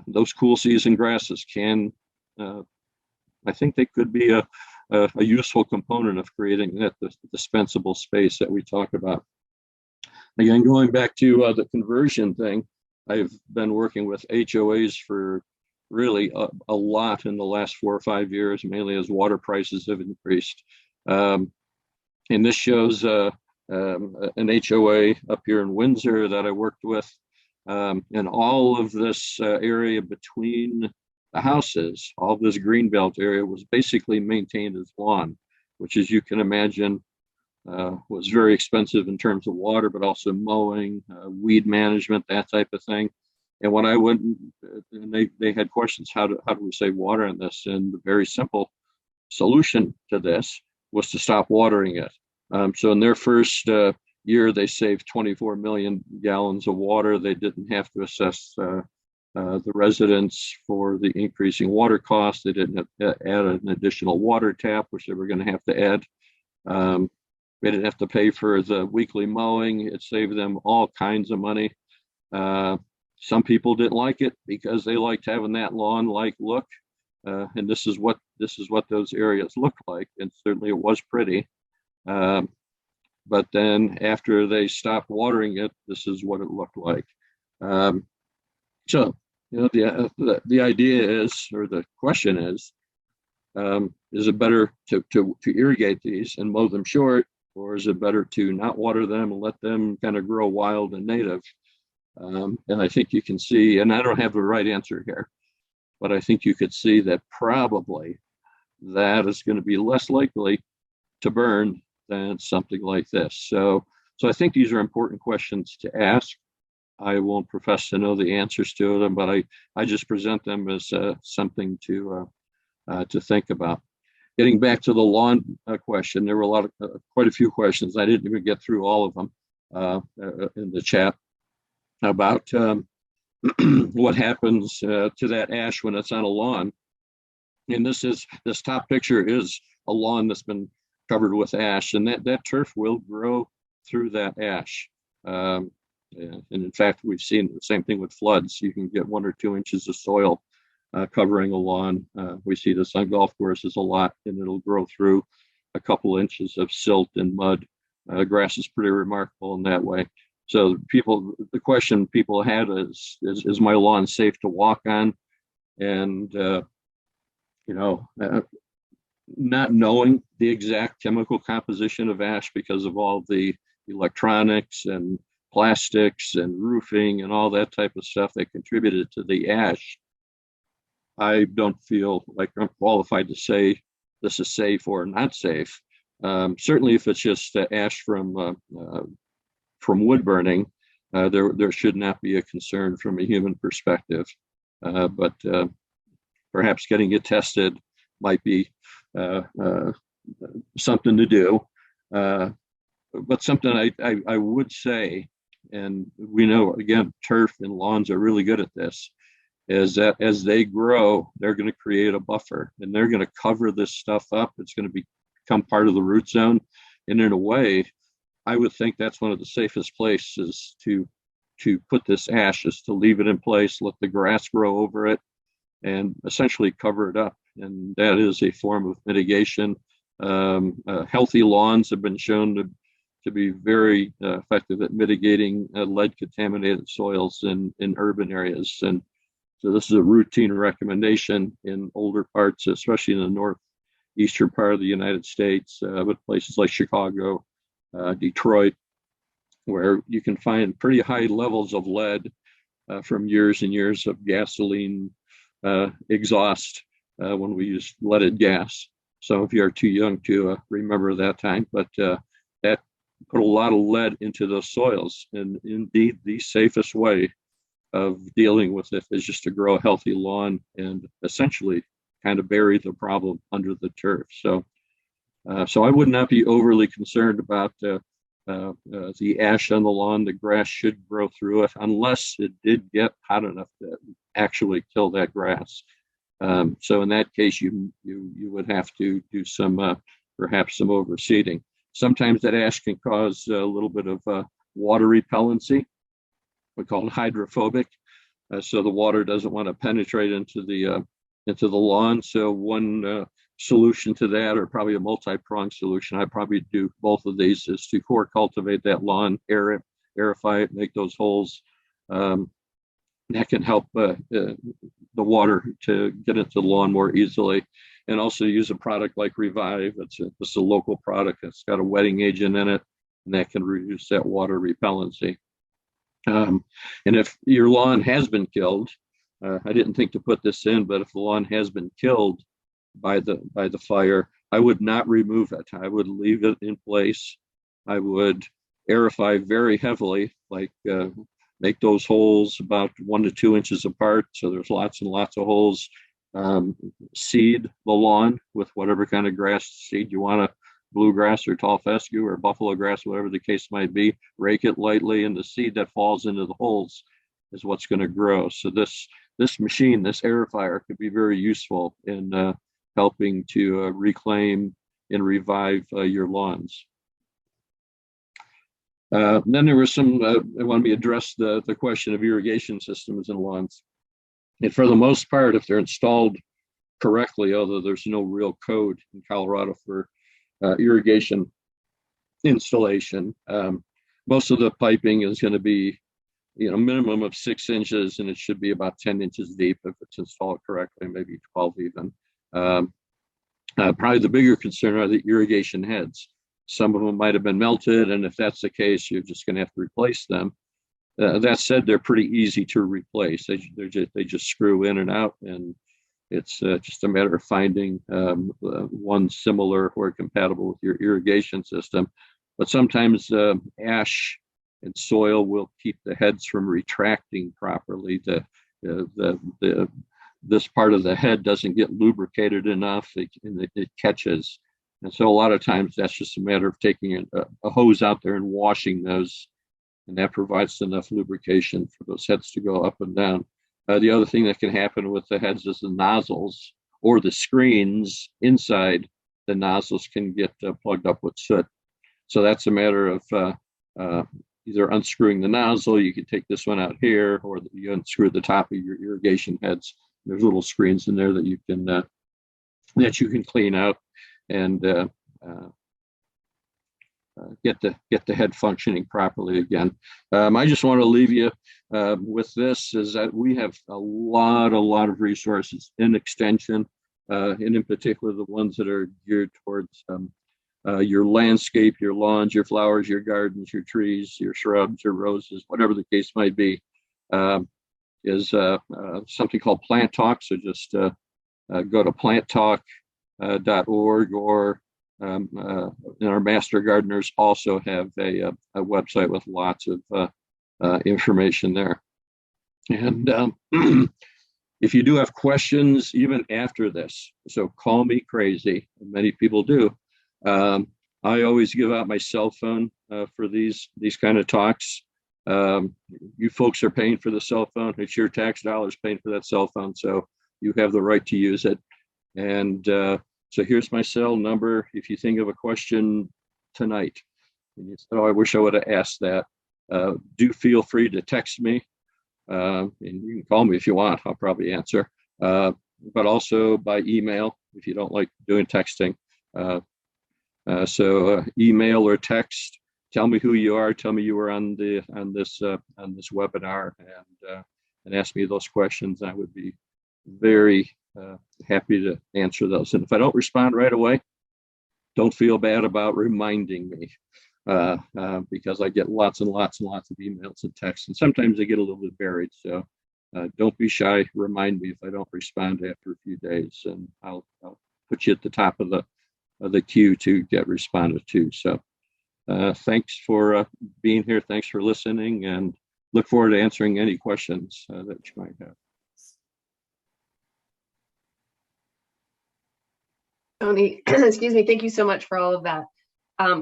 those cool season grasses can. I think they could be a useful component of creating that dispensable space that we talk about. Again, going back to the conversion thing, I've been working with HOAs for really a lot in the last 4 or 5 years, mainly as water prices have increased. And this shows an HOA up here in Windsor that I worked with. And all of this area between the houses, all this greenbelt area was basically maintained as lawn, which, as you can imagine, was very expensive in terms of water, but also mowing, weed management, that type of thing. And when I went, and they had questions, how do we save water in this? And the very simple solution to this was to stop watering it. So in their first year, they saved 24 million gallons of water. They didn't have to assess the residents for the increasing water costs. They didn't add an additional water tap, which they were going to have to add. They didn't have to pay for the weekly mowing. It saved them all kinds of money. Some people didn't like it because they liked having that lawn-like look, and this is what those areas look like. And certainly it was pretty. But then after they stopped watering it, this is what it looked like. So the idea is, or the question is it better to irrigate these and mow them short, or is it better to not water them and let them kind of grow wild and native? And I think you can see, and I don't have the right answer here, but I think you could see that probably that is going to be less likely to burn than something like this. So I think these are important questions to ask. I won't profess to know the answers to them, but I just present them as something to think about. Getting back to the lawn question, there were quite a few questions. I didn't even get through all of them in the chat about what happens to that ash when it's on a lawn. And this top picture is a lawn that's been covered with ash, and that turf will grow through that ash. And in fact, we've seen the same thing with floods. You can get 1 or 2 inches of soil covering a lawn. We see this on golf courses a lot, and it'll grow through a couple inches of silt and mud. Grass is pretty remarkable in that way. So the question people had is my lawn safe to walk on? And, not knowing the exact chemical composition of ash because of all the electronics and plastics and roofing and all that type of stuff that contributed to the ash, I don't feel like I'm qualified to say this is safe or not safe. Certainly if it's just ash from wood burning, there should not be a concern from a human perspective. But perhaps getting it tested might be something to do. But something I would say, and we know, again, turf and lawns are really good at this, is that as they grow, they're going to create a buffer and they're going to cover this stuff up. It's going to become part of the root zone. And in a way, I would think that's one of the safest places to put this ash, is to leave it in place, let the grass grow over it, and essentially cover it up. And that is a form of mitigation. Healthy lawns have been shown to be very effective at mitigating lead contaminated soils in urban areas. And so this is a routine recommendation in older parts, especially in the northeastern part of the United States, but places like Chicago, Detroit, where you can find pretty high levels of lead from years and years of gasoline exhaust when we used leaded gas. Some of you are too young to remember that time, but that put a lot of lead into those soils. And indeed, the safest way of dealing with it is just to grow a healthy lawn and essentially kind of bury the problem under the turf. So I would not be overly concerned about the ash on the lawn. The grass should grow through it unless it did get hot enough to actually kill that grass. So in that case, you would have to do some perhaps some overseeding. Sometimes that ash can cause a little bit of water repellency. We call it hydrophobic. So the water doesn't want to penetrate into the lawn. So one solution to that, or probably a multi-pronged solution, I probably do both of these, is to core cultivate that lawn, aerify it, make those holes. That can help the water to get into the lawn more easily. And also use a product like Revive. It's a local product. It's got a wetting agent in it, and that can reduce that water repellency. And if your lawn has been killed, I didn't think to put this in, but if the lawn has been killed by the fire, I would not remove it. I would leave it in place. I would aerify very heavily, like make those holes about 1 to 2 inches apart, so there's lots and lots of holes. Seed the lawn with whatever kind of grass seed you want, to bluegrass or tall fescue or buffalo grass, whatever the case might be. Rake it lightly, and the seed that falls into the holes is what's going to grow. So this machine, this aerifier, could be very useful in helping to reclaim and revive your lawns. Then there was some, I want to address the question of irrigation systems in lawns. And for the most part, if they're installed correctly, although there's no real code in Colorado for irrigation installation, most of the piping is going to be, minimum of 6 inches, and it should be about 10 inches deep if it's installed correctly, maybe 12 even. Probably the bigger concern are the irrigation heads. Some of them might have been melted, and if that's the case, you're just going to have to replace them. That said, they're pretty easy to replace. They just screw in and out, and it's just a matter of finding one similar or compatible with your irrigation system. But sometimes ash and soil will keep the heads from retracting properly. This part of the head doesn't get lubricated enough, it catches. And so a lot of times that's just a matter of taking a hose out there and washing those, and that provides enough lubrication for those heads to go up and down. The other thing that can happen with the heads is the nozzles or the screens inside the nozzles can get plugged up with soot. So that's a matter of either unscrewing the nozzle. You can take this one out here, or you unscrew the top of your irrigation heads. There's little screens in there that you can clean out and get the head functioning properly again. I just want to leave you with this, is that we have a lot of resources in extension, and in particular the ones that are geared towards your landscape, your lawns, your flowers, your gardens, your trees, your shrubs, your roses, whatever the case might be, is something called Plant Talk. So just go to planttalk.org, or our master gardeners also have a website with lots of information there. And if you do have questions, even after this, so call me crazy. Many people do. I always give out my cell phone for these kind of talks. You folks are paying for the cell phone. It's your tax dollars paying for that cell phone, so you have the right to use it. And so here's my cell number. If you think of a question tonight, and you say, "Oh, I wish I would have asked that," do feel free to text me. And you can call me if you want. I'll probably answer. But also by email if you don't like doing texting. So email or text. Tell me who you are. Tell me you were on this webinar, and ask me those questions. I would be very happy to answer those. And if I don't respond right away, don't feel bad about reminding me. because I get lots and lots and lots of emails and texts, and sometimes they get a little bit buried. So don't be shy. Remind me if I don't respond after a few days, and I'll put you at the top of the queue to get responded to. So thanks for being here. Thanks for listening, and look forward to answering any questions that you might have. Tony, excuse me, thank you so much for all of that.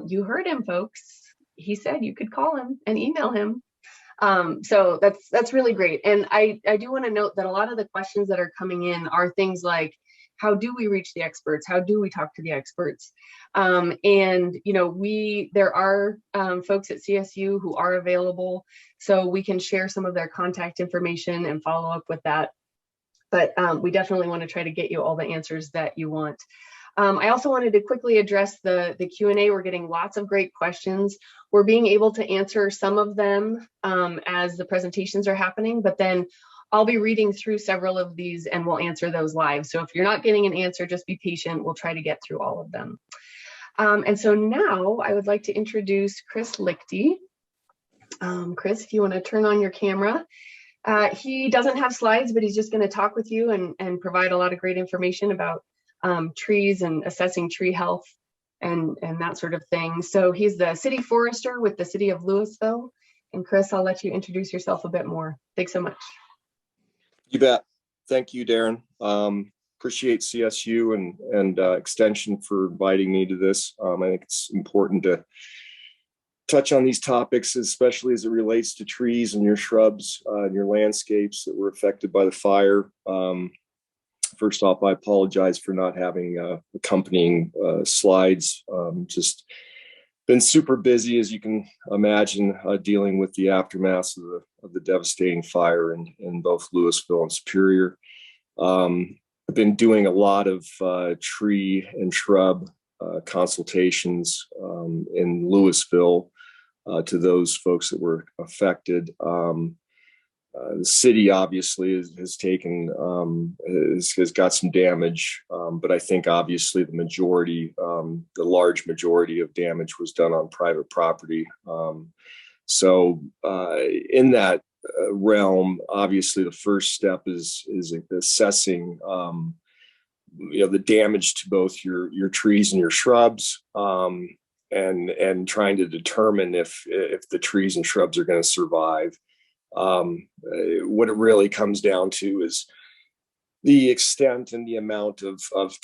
You heard him, folks. He said you could call him and email him. So that's really great. And I do want to note that a lot of the questions that are coming in are things like, how do we reach the experts? How do we talk to the experts? And there are folks at CSU who are available, so we can share some of their contact information and follow up with that. But we definitely want to try to get you all the answers that you want. I also wanted to quickly address the Q&A. We're getting lots of great questions. We're being able to answer some of them as the presentations are happening, but then I'll be reading through several of these and we'll answer those live. So if you're not getting an answer, just be patient. We'll try to get through all of them. And so now I would like to introduce Chris Lichty. Chris, if you want to turn on your camera. He doesn't have slides, but he's just going to talk with you and provide a lot of great information about trees and assessing tree health and that sort of thing. So he's the city forester with the city of Louisville. And Chris, I'll let you introduce yourself a bit more. Thanks so much. You bet. Thank you, Darren. Appreciate CSU and Extension for inviting me to this. I think it's important to touch on these topics, especially as it relates to trees and your shrubs and your landscapes that were affected by the fire. First off, I apologize for not having accompanying slides. Just been super busy, as you can imagine, dealing with the aftermath of the devastating fire in both Louisville and Superior. I've been doing a lot of tree and shrub consultations in Louisville to those folks that were affected. The city obviously has taken, has got some damage, but I think obviously the large majority of damage was done on private property. So in that realm, obviously the first step is assessing, the damage to both your trees and your shrubs, and trying to determine if the trees and shrubs are going to survive. What it really comes down to is the extent and the amount of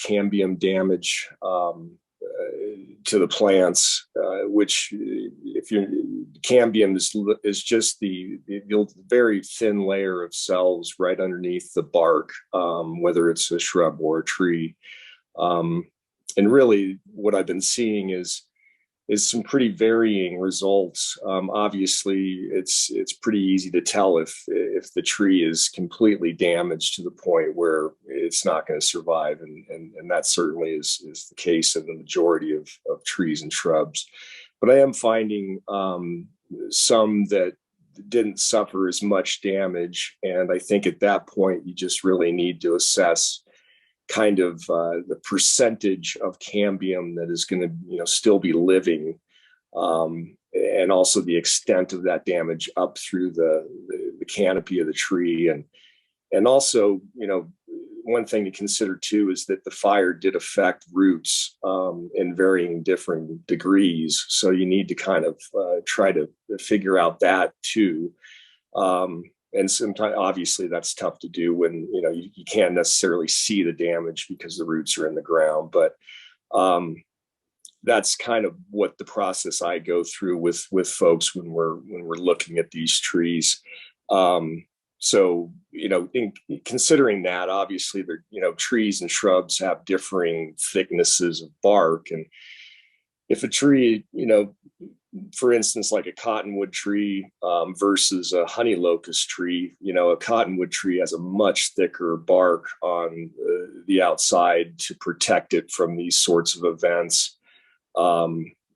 cambium damage to the plants, which cambium is just the very thin layer of cells right underneath the bark, whether it's a shrub or a tree. And really what I've been seeing is some pretty varying results. Obviously, it's pretty easy to tell if the tree is completely damaged to the point where it's not going to survive, and that certainly is the case in the majority of trees and shrubs. But I am finding some that didn't suffer as much damage, and I think at that point you just really need to assess kind of the percentage of cambium that is going to still be living, and also the extent of that damage up through the canopy of the tree. And also, one thing to consider too is that the fire did affect roots in varying different degrees, so you need to kind of try to figure out that too. And sometimes, obviously, that's tough to do when you can't necessarily see the damage because the roots are in the ground. But that's kind of what the process I go through with folks when we're looking at these trees. So in considering that, obviously, trees and shrubs have differing thicknesses of bark, and if a tree, for instance, like a cottonwood tree versus a honey locust tree, a cottonwood tree has a much thicker bark on the outside to protect it from these sorts of events,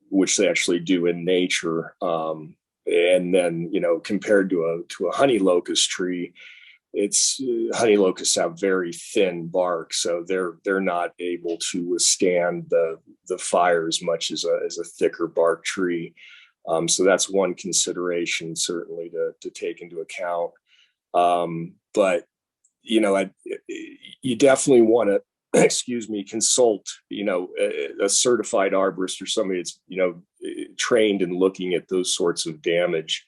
which they actually do in nature. And then, compared to a honey locust tree, it's honey locusts have very thin bark, so they're not able to withstand the fire as much as a thicker bark tree. So that's one consideration certainly to take into account. But you definitely want to consult a certified arborist or somebody that's trained in looking at those sorts of damage.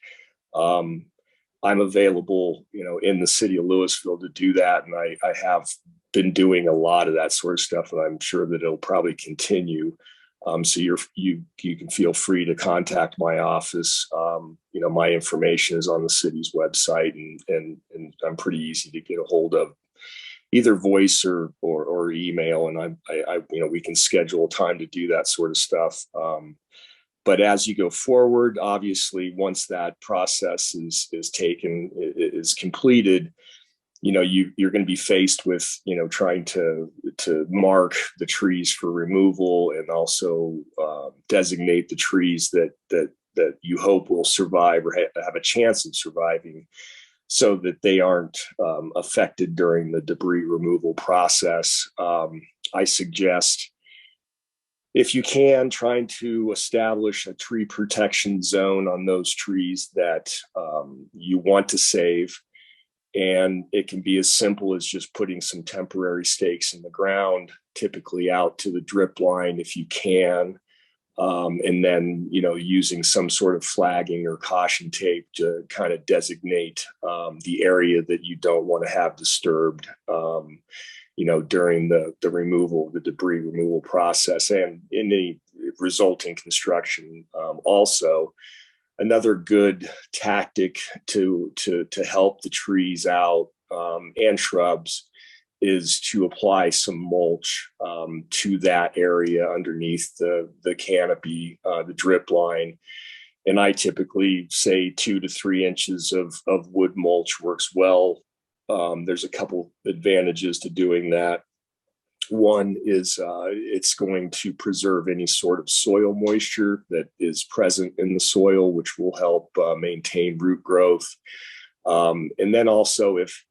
I'm available, in the city of Louisville to do that. And I have been doing a lot of that sort of stuff, and I'm sure that it'll probably continue. So you can feel free to contact my office. My information is on the city's website, and I'm pretty easy to get a hold of, either voice or email. And we can schedule time to do that sort of stuff. But as you go forward, obviously, once that process is completed, you're going to be faced with, trying to mark the trees for removal, and also designate the trees that you hope will survive or have a chance of surviving, so that they aren't affected during the debris removal process. I suggest, if you can, trying to establish a tree protection zone on those trees that you want to save. And it can be as simple as just putting some temporary stakes in the ground, typically out to the drip line if you can. And then, using some sort of flagging or caution tape to kind of designate the area that you don't want to have disturbed, during the removal, the debris removal process, and in the resulting construction. Also, another good tactic to help the trees out and shrubs is to apply some mulch to that area underneath the canopy, the drip line. And I typically say 2 to 3 inches of wood mulch works well. There's a couple advantages to doing that. One is it's going to preserve any sort of soil moisture that is present in the soil, which will help maintain root growth. And then also, if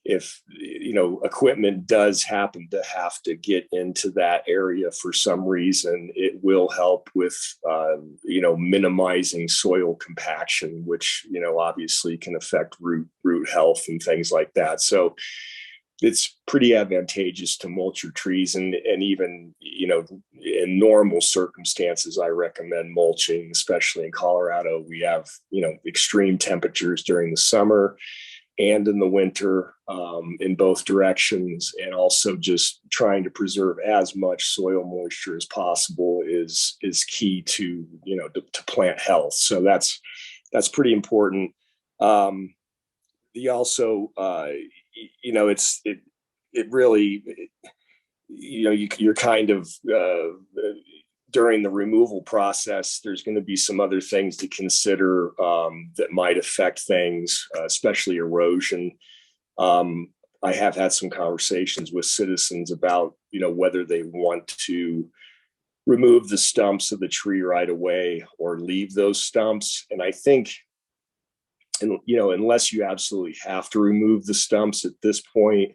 equipment does happen to have to get into that area for some reason, it will help with minimizing soil compaction, which obviously can affect root health and things like that. So it's pretty advantageous to mulch your trees, and even in normal circumstances, I recommend mulching, especially in Colorado. We have extreme temperatures during the summer and in the winter, in both directions, and also just trying to preserve as much soil moisture as possible is key to plant health. So that's pretty important. It really, you're kind of during the removal process, there's going to be some other things to consider that might affect things, especially erosion. I have had some conversations with citizens about, whether they want to remove the stumps of the tree right away or leave those stumps. And I think, unless you absolutely have to remove the stumps at this point,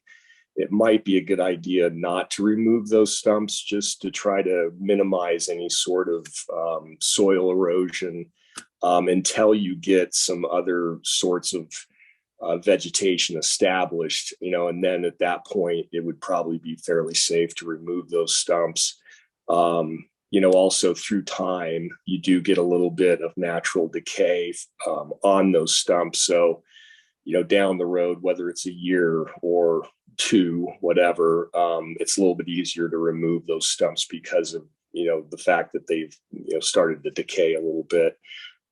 it might be a good idea not to remove those stumps, just to try to minimize any sort of soil erosion until you get some other sorts of vegetation established, and then at that point, it would probably be fairly safe to remove those stumps. Also through time, you do get a little bit of natural decay on those stumps. So, down the road, whether it's a year or 2, whatever, it's a little bit easier to remove those stumps because of, the fact that they've, started to decay a little bit.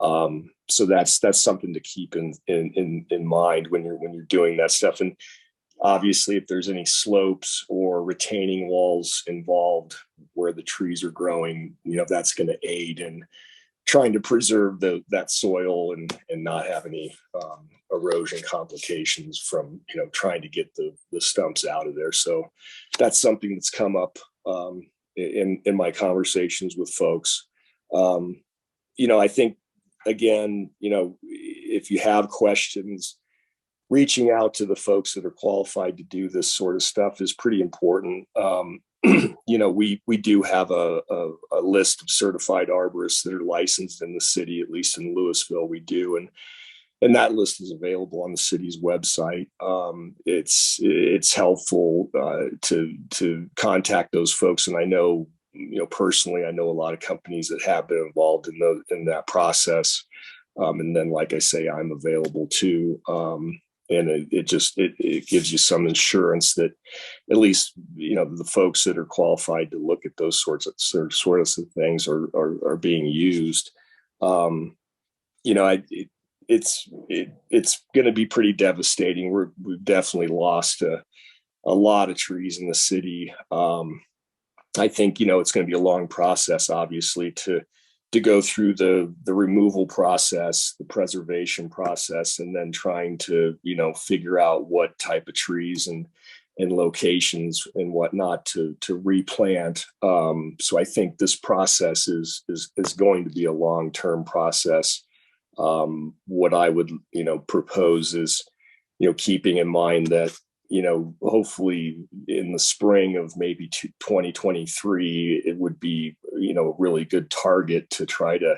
So that's something to keep in mind when you're doing that stuff. And obviously, if there's any slopes or retaining walls involved where the trees are growing, that's going to aid in trying to preserve that soil and not have any erosion complications from trying to get the stumps out of there. So that's something that's come up in my conversations with folks. I think, again, if you have questions, reaching out to the folks that are qualified to do this sort of stuff is pretty important. We do have a list of certified arborists that are licensed in the city, at least in Louisville, we do. And that list is available on the city's website. It's helpful to contact those folks. And I know, personally, I know a lot of companies that have been involved in that process. And then, like I say, I'm available too. And it gives you some assurance that at least, the folks that are qualified to look at those sorts of things are being used. It's going to be pretty devastating. We've definitely lost a lot of trees in the city. I think, it's going to be a long process, obviously, to go through the removal process, the preservation process, and then trying to, figure out what type of trees and locations and whatnot to replant. So I think this process is going to be a long-term process. What I would, propose is, keeping in mind that, hopefully in the spring of maybe 2023, it would be, a really good target to try to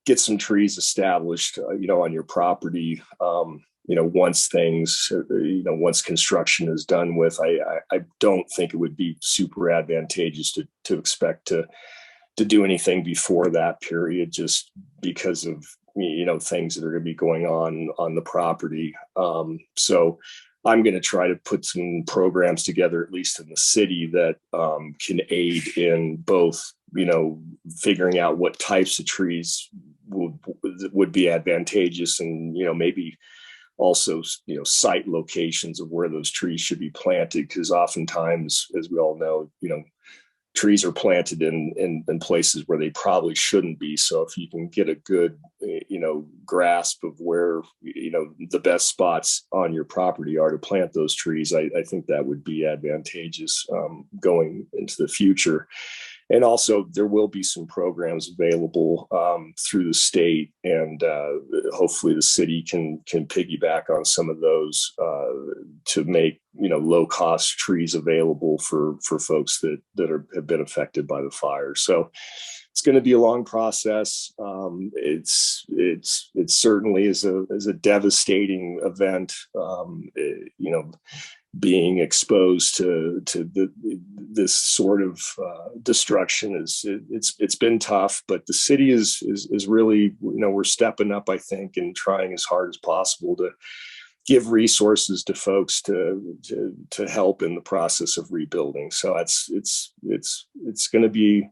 get some trees established, on your property. Once once construction is done with, I don't think it would be super advantageous to expect to do anything before that period, just because of, things that are going to be going on the property. So I'm going to try to put some programs together, at least in the city, that can aid in both, figuring out what types of trees would be advantageous, and, maybe also, site locations of where those trees should be planted. Because oftentimes, as we all know, trees are planted in places where they probably shouldn't be. So if you can get a good, grasp of where, the best spots on your property are to plant those trees, I think that would be advantageous going into the future. And also, there will be some programs available through the state, and hopefully the city can piggyback on some of those to make low cost trees available for folks that have been affected by the fire. So it's going to be a long process. It certainly is a devastating event. Being exposed to this sort of destruction it's been tough, but the city is really, we're stepping up, I think, and trying as hard as possible to give resources to folks to help in the process of rebuilding. So it's going to be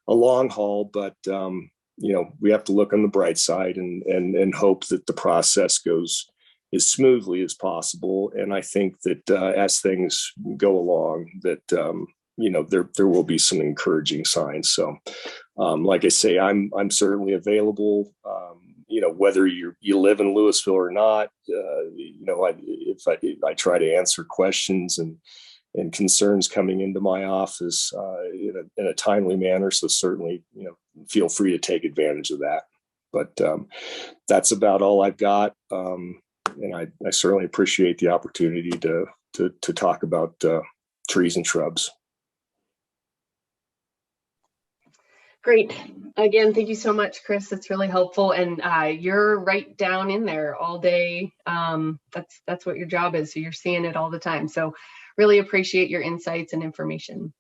a long haul, but we have to look on the bright side and hope that the process goes as smoothly as possible. And I think that as things go along, that there will be some encouraging signs. So, like I say, I'm certainly available. Whether you live in Louisville or not, I try to answer questions and concerns coming into my office in a timely manner. So certainly, feel free to take advantage of that. But that's about all I've got. And I certainly appreciate the opportunity to talk about trees and shrubs. Great. Again, thank you so much, Chris. That's really helpful. And you're right down in there all day. That's what your job is. So you're seeing it all the time. So really appreciate your insights and information.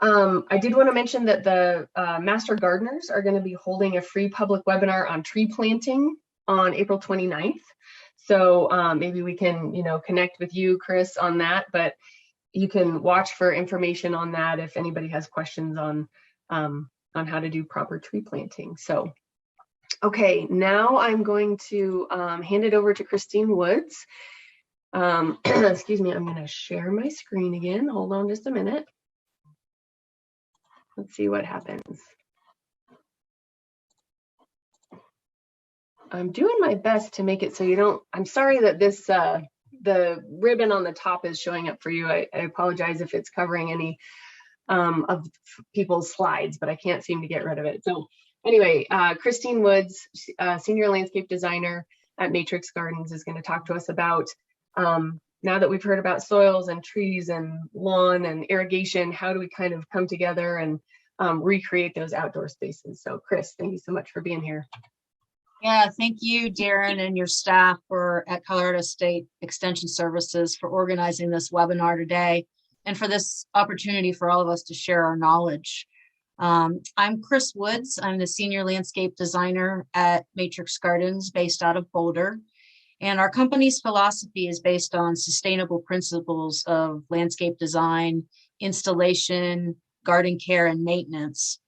I did want to mention that the Master Gardeners are going to be holding a free public webinar on tree planting on April 29th. So maybe we can, connect with you, Chris, on that, but you can watch for information on that if anybody has questions on how to do proper tree planting. So, okay, now I'm going to hand it over to Christine Woods. Excuse me, I'm going to share my screen again. Hold on just a minute. Let's see what happens. I'm doing my best to make it so you don't, I'm sorry that this, the ribbon on the top is showing up for you. I apologize if it's covering any of people's slides, but I can't seem to get rid of it. So anyway, Christine Woods, senior landscape designer, at Matrix Gardens is going to talk to us about, now that we've heard about soils and trees and lawn and irrigation, how do we kind of come together and recreate those outdoor spaces? So Chris, thank you so much for being here. Yeah, thank you, Darren, and your staff at Colorado State Extension Services for organizing this webinar today and for this opportunity for all of us to share our knowledge. I'm Chris Woods. I'm the Senior Landscape Designer at Matrix Gardens based out of Boulder. And our company's philosophy is based on sustainable principles of landscape design, installation, garden care, and maintenance.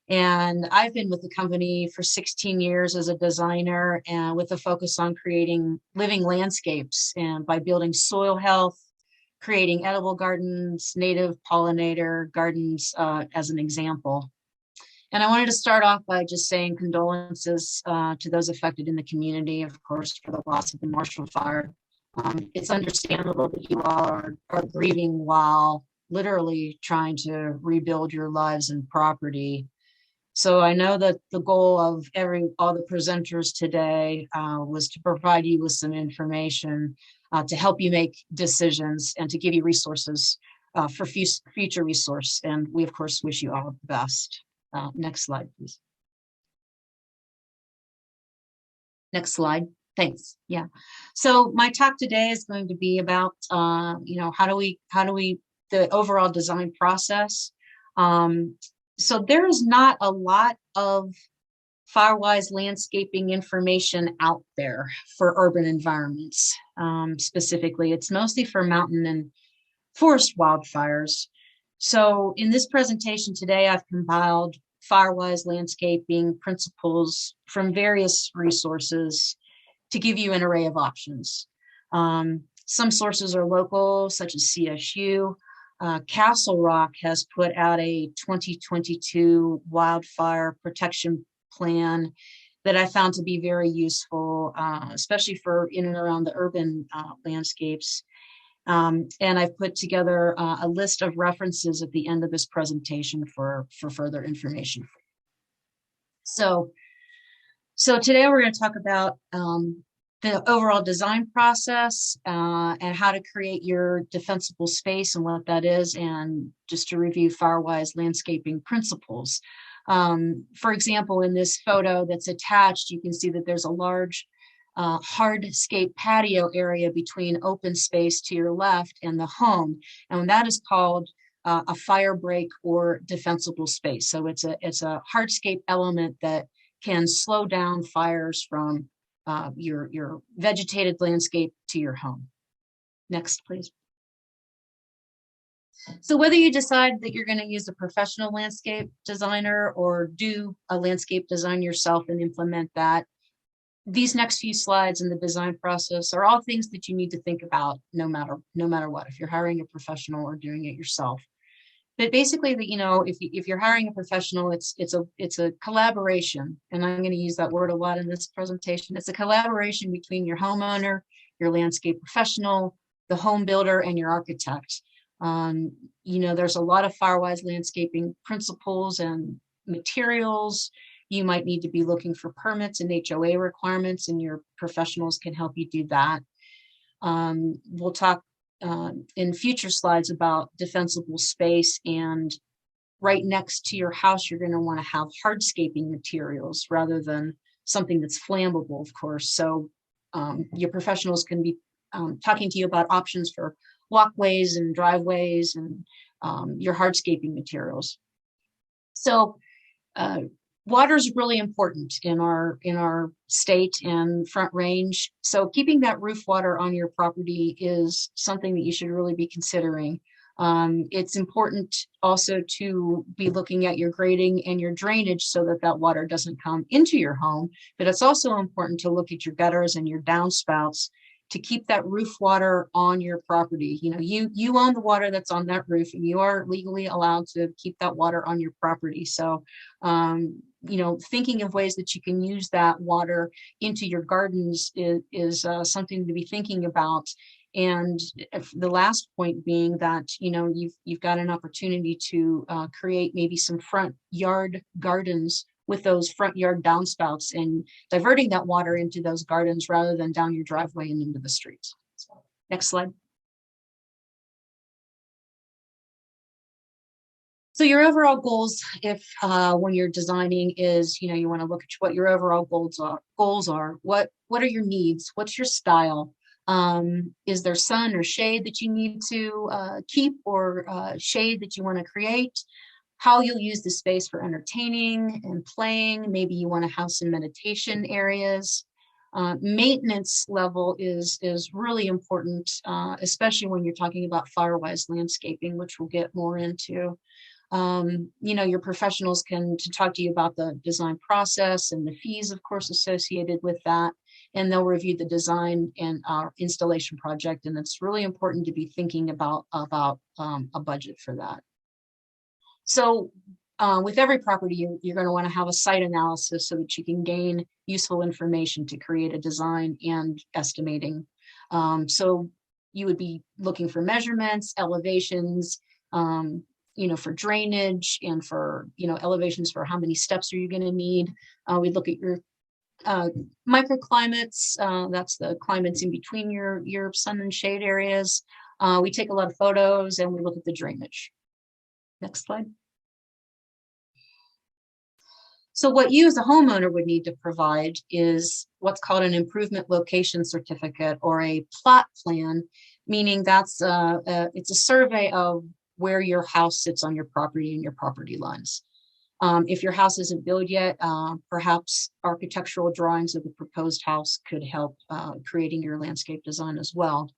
And I've been with the company for 16 years as a designer and with a focus on creating living landscapes and by building soil health, creating edible gardens, native pollinator gardens as an example. And I wanted to start off by just saying condolences to those affected in the community, of course, for the loss of the Marshall Fire. It's understandable that you all are grieving while literally trying to rebuild your lives and property. So I know that the goal of all the presenters today was to provide you with some information to help you make decisions and to give you resources for future resource. And we, of course, wish you all the best. Next slide, please. Next slide. Thanks. Yeah. So my talk today is going to be about, how do we the overall design process. So there is not a lot of Firewise landscaping information out there for urban environments. Specifically, it's mostly for mountain and forest wildfires. So in this presentation today, I've compiled Firewise landscaping principles from various resources to give you an array of options. Some sources are local, such as CSU. Castle Rock has put out a 2022 wildfire protection plan that I found to be very useful, especially for in and around the urban landscapes. And I've put together a list of references at the end of this presentation for further information. So today we're going to talk about the overall design process and how to create your defensible space and what that is, and just to review Firewise landscaping principles. For example, in this photo that's attached, you can see that there's a large hardscape patio area between open space to your left and the home, and that is called a fire break or defensible space. So it's a hardscape element that can slow down fires from your vegetated landscape to your home. Next, please. So whether you decide that you're going to use a professional landscape designer or do a landscape design yourself and implement that, these next few slides in the design process are all things that you need to think about no matter what, if you're hiring a professional or doing it yourself. But basically, if you're hiring a professional, it's a collaboration, and I'm going to use that word a lot in this presentation. It's a collaboration between your homeowner, your landscape professional, the home builder, and your architect. There's a lot of Firewise landscaping principles and materials. You might need to be looking for permits and HOA requirements, and your professionals can help you do that. We'll talk in future slides about defensible space, and right next to your house, you're going to want to have hardscaping materials rather than something that's flammable, of course. So your professionals can be talking to you about options for walkways and driveways and your hardscaping materials. So water is really important in our state and Front Range. So keeping that roof water on your property is something that you should really be considering. It's important also to be looking at your grading and your drainage so that water doesn't come into your home. But it's also important to look at your gutters and your downspouts to keep that roof water on your property. You own the water that's on that roof, and you are legally allowed to keep that water on your property. So, thinking of ways that you can use that water into your gardens is something to be thinking about. And the last point being that, you've got an opportunity to create maybe some front yard gardens with those front yard downspouts and diverting that water into those gardens rather than down your driveway and into the streets. So, next slide. So your overall goals, if when you're designing, is you want to look at what your overall goals are. What are your needs? What's your style? Is there sun or shade that you need to keep, or shade that you want to create? How you'll use the space for entertaining and playing. Maybe you want to have some meditation areas. Maintenance level is really important, especially when you're talking about Firewise landscaping, which we'll get more into. Your professionals can talk to you about the design process and the fees, of course, associated with that. And they'll review the design and our installation project. And it's really important to be thinking about a budget for that. So with every property, you're going to want to have a site analysis so that you can gain useful information to create a design and estimating. So you would be looking for measurements, elevations, for drainage, and for, elevations for how many steps are you going to need. We look at your microclimates, that's the climates in between your sun and shade areas. We take a lot of photos and we look at the drainage. Next slide. So what you as a homeowner would need to provide is what's called an improvement location certificate, or a plot plan, meaning that's it's a survey of where your house sits on your property and your property lines. If your house isn't built yet, perhaps architectural drawings of the proposed house could help creating your landscape design as well.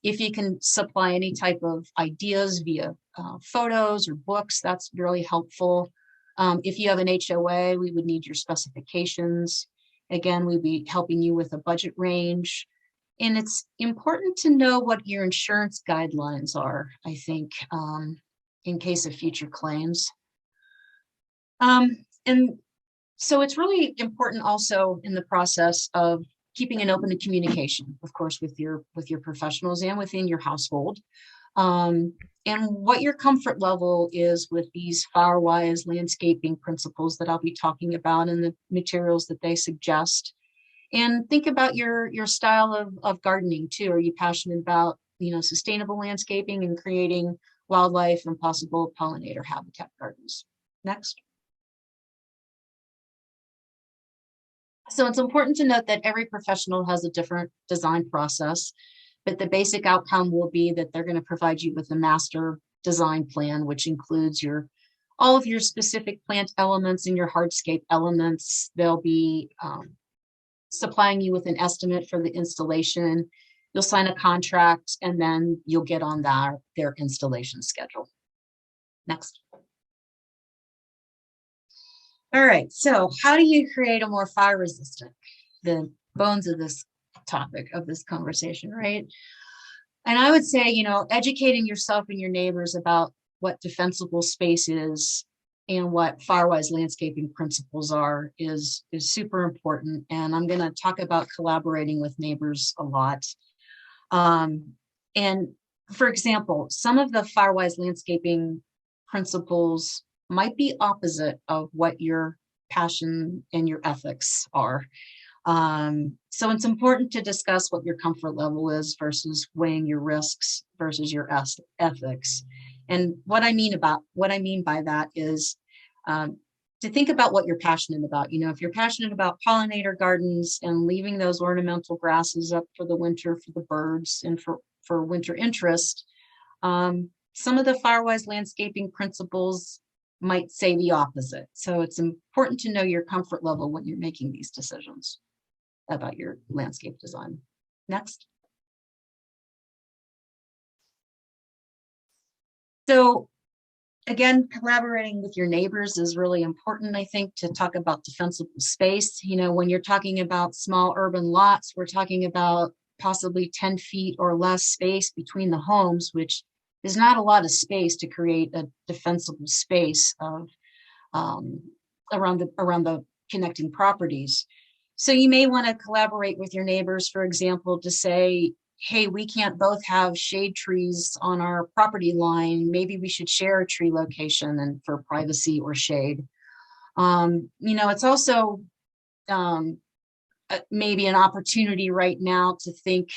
If you can supply any type of ideas via photos or books, that's really helpful. If you have an HOA, we would need your specifications. Again, we'd be helping you with a budget range. And it's important to know what your insurance guidelines are, I think, in case of future claims. And so it's really important also in the process of keeping an open communication, of course, with your professionals and within your household. And what your comfort level is with these Firewise landscaping principles that I'll be talking about and the materials that they suggest. And think about your style of gardening too. Are you passionate about, sustainable landscaping and creating wildlife and possible pollinator habitat gardens? Next. So it's important to note that every professional has a different design process, but the basic outcome will be that they're going to provide you with a master design plan, which includes all of your specific plant elements and your hardscape elements. They'll be supplying you with an estimate for the installation. You'll sign a contract, and then you'll get on their installation schedule. Next. All right, so how do you create a more fire resistant? The bones of this topic, of this conversation, right? And I would say, educating yourself and your neighbors about what defensible space is and what Firewise landscaping principles are is super important. And I'm going to talk about collaborating with neighbors a lot. And for example, some of the Firewise landscaping principles might be opposite of what your passion and your ethics are. So it's important to discuss what your comfort level is versus weighing your risks versus your ethics. And what I mean by that is to think about what you're passionate about. If you're passionate about pollinator gardens and leaving those ornamental grasses up for the winter for the birds and for winter interest, some of the Firewise landscaping principles might say the opposite. So it's important to know your comfort level when you're making these decisions about your landscape design. Next. So again, collaborating with your neighbors is really important, I think, to talk about defensible space. When you're talking about small urban lots, we're talking about possibly 10 feet or less space between the homes, which is not a lot of space to create a defensible space of around the connecting properties. So you may want to collaborate with your neighbors, for example, to say, hey, we can't both have shade trees on our property line. Maybe we should share a tree location and for privacy or shade. It's also maybe an opportunity right now to think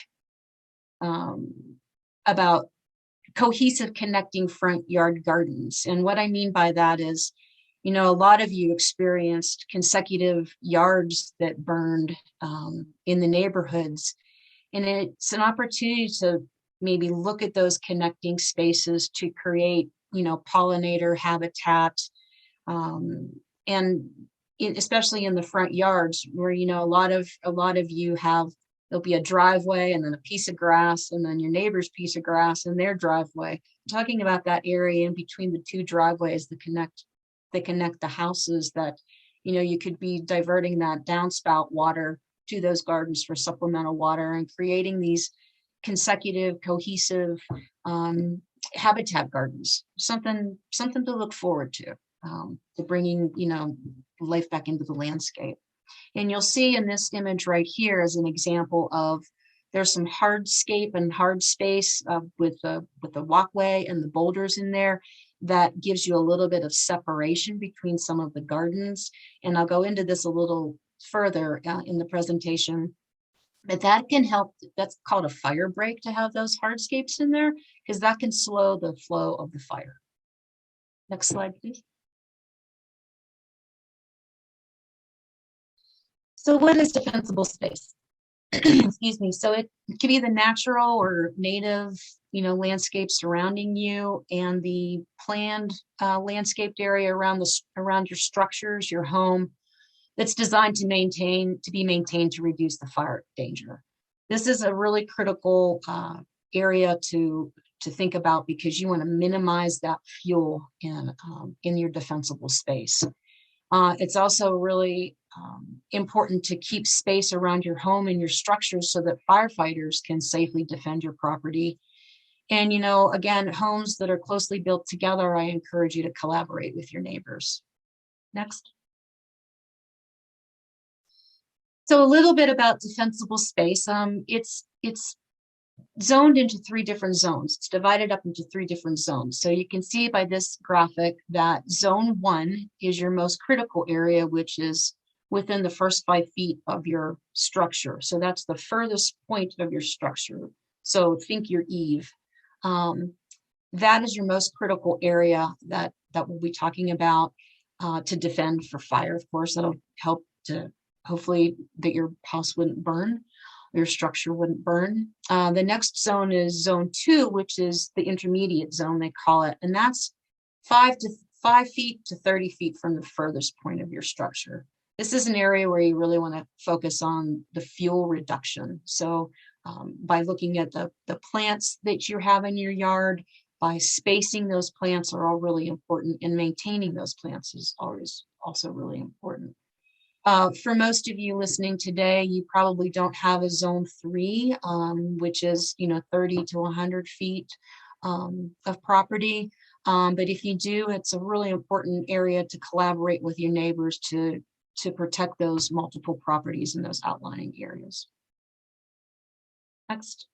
about cohesive connecting front yard gardens. And what I mean by that is, a lot of you experienced consecutive yards that burned in the neighborhoods. And it's an opportunity to maybe look at those connecting spaces to create, pollinator habitat. Especially in the front yards where, a lot of you have, there'll be a driveway and then a piece of grass and then your neighbor's piece of grass and their driveway. I'm talking about that area in between the two driveways that connect the houses that, you could be diverting that downspout water to those gardens for supplemental water and creating these consecutive, cohesive habitat gardens. Something to look forward to bringing, life back into the landscape. And you'll see in this image right here as an example of, there's some hardscape and hard space with the walkway and the boulders in there that gives you a little bit of separation between some of the gardens. And I'll go into this a little further in the presentation, but that can help. That's called a fire break, to have those hardscapes in there, because that can slow the flow of the fire. Next slide, please. So what is defensible space? Excuse me. So it can be the natural or native, landscape surrounding you, and the planned landscaped area around your structures, your home, that's designed to be maintained to reduce the fire danger. This is a really critical area to think about, because you want to minimize that fuel in your defensible space. It's also really important to keep space around your home and your structures so that firefighters can safely defend your property. And, again, homes that are closely built together, I encourage you to collaborate with your neighbors. Next. So a little bit about defensible space. It's zoned into 3 different zones. It's divided up into 3 different zones. So you can see by this graphic that zone 1 is your most critical area, which is within the first 5 feet of your structure. So that's the furthest point of your structure. So think your eave. That is your most critical area that we'll be talking about to defend for fire. Of course, that'll help to hopefully that your house wouldn't burn, your structure wouldn't burn. The next zone is zone 2, which is the intermediate zone, they call it. And that's 5 feet to 30 feet from the furthest point of your structure. This is an area where you really want to focus on the fuel reduction. So by looking at the plants that you have in your yard, by spacing those plants are all really important, and maintaining those plants is always also really important. For most of you listening today, you probably don't have a zone 3, which is 30 to 100 feet of property. But if you do, it's a really important area to collaborate with your neighbors to protect those multiple properties in those outlying areas. Next.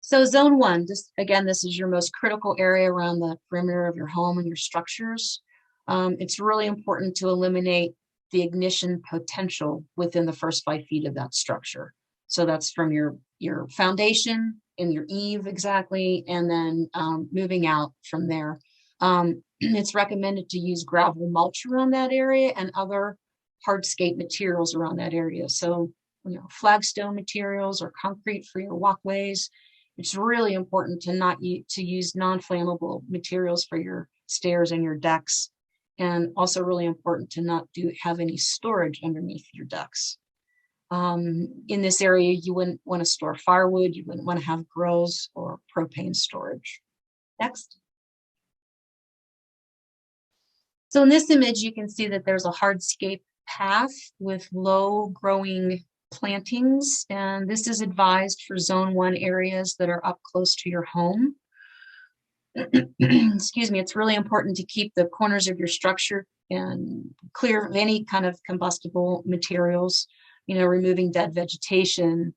So zone 1, this is your most critical area around the perimeter of your home and your structures. It's really important to eliminate the ignition potential within the first 5 feet of that structure. So that's from your foundation and your eave exactly, and then moving out from there. It's recommended to use gravel mulch around that area and other hardscape materials around that area. So, flagstone materials or concrete for your walkways. It's really important to use non-flammable materials for your stairs and your decks, and also really important to not have any storage underneath your decks. In this area, you wouldn't want to store firewood. You wouldn't want to have grills or propane storage. Next. So in this image, you can see that there's a hardscape path with low growing plantings, and this is advised for zone 1 areas that are up close to your home. Excuse me. It's really important to keep the corners of your structure and clear of any kind of combustible materials, removing dead vegetation,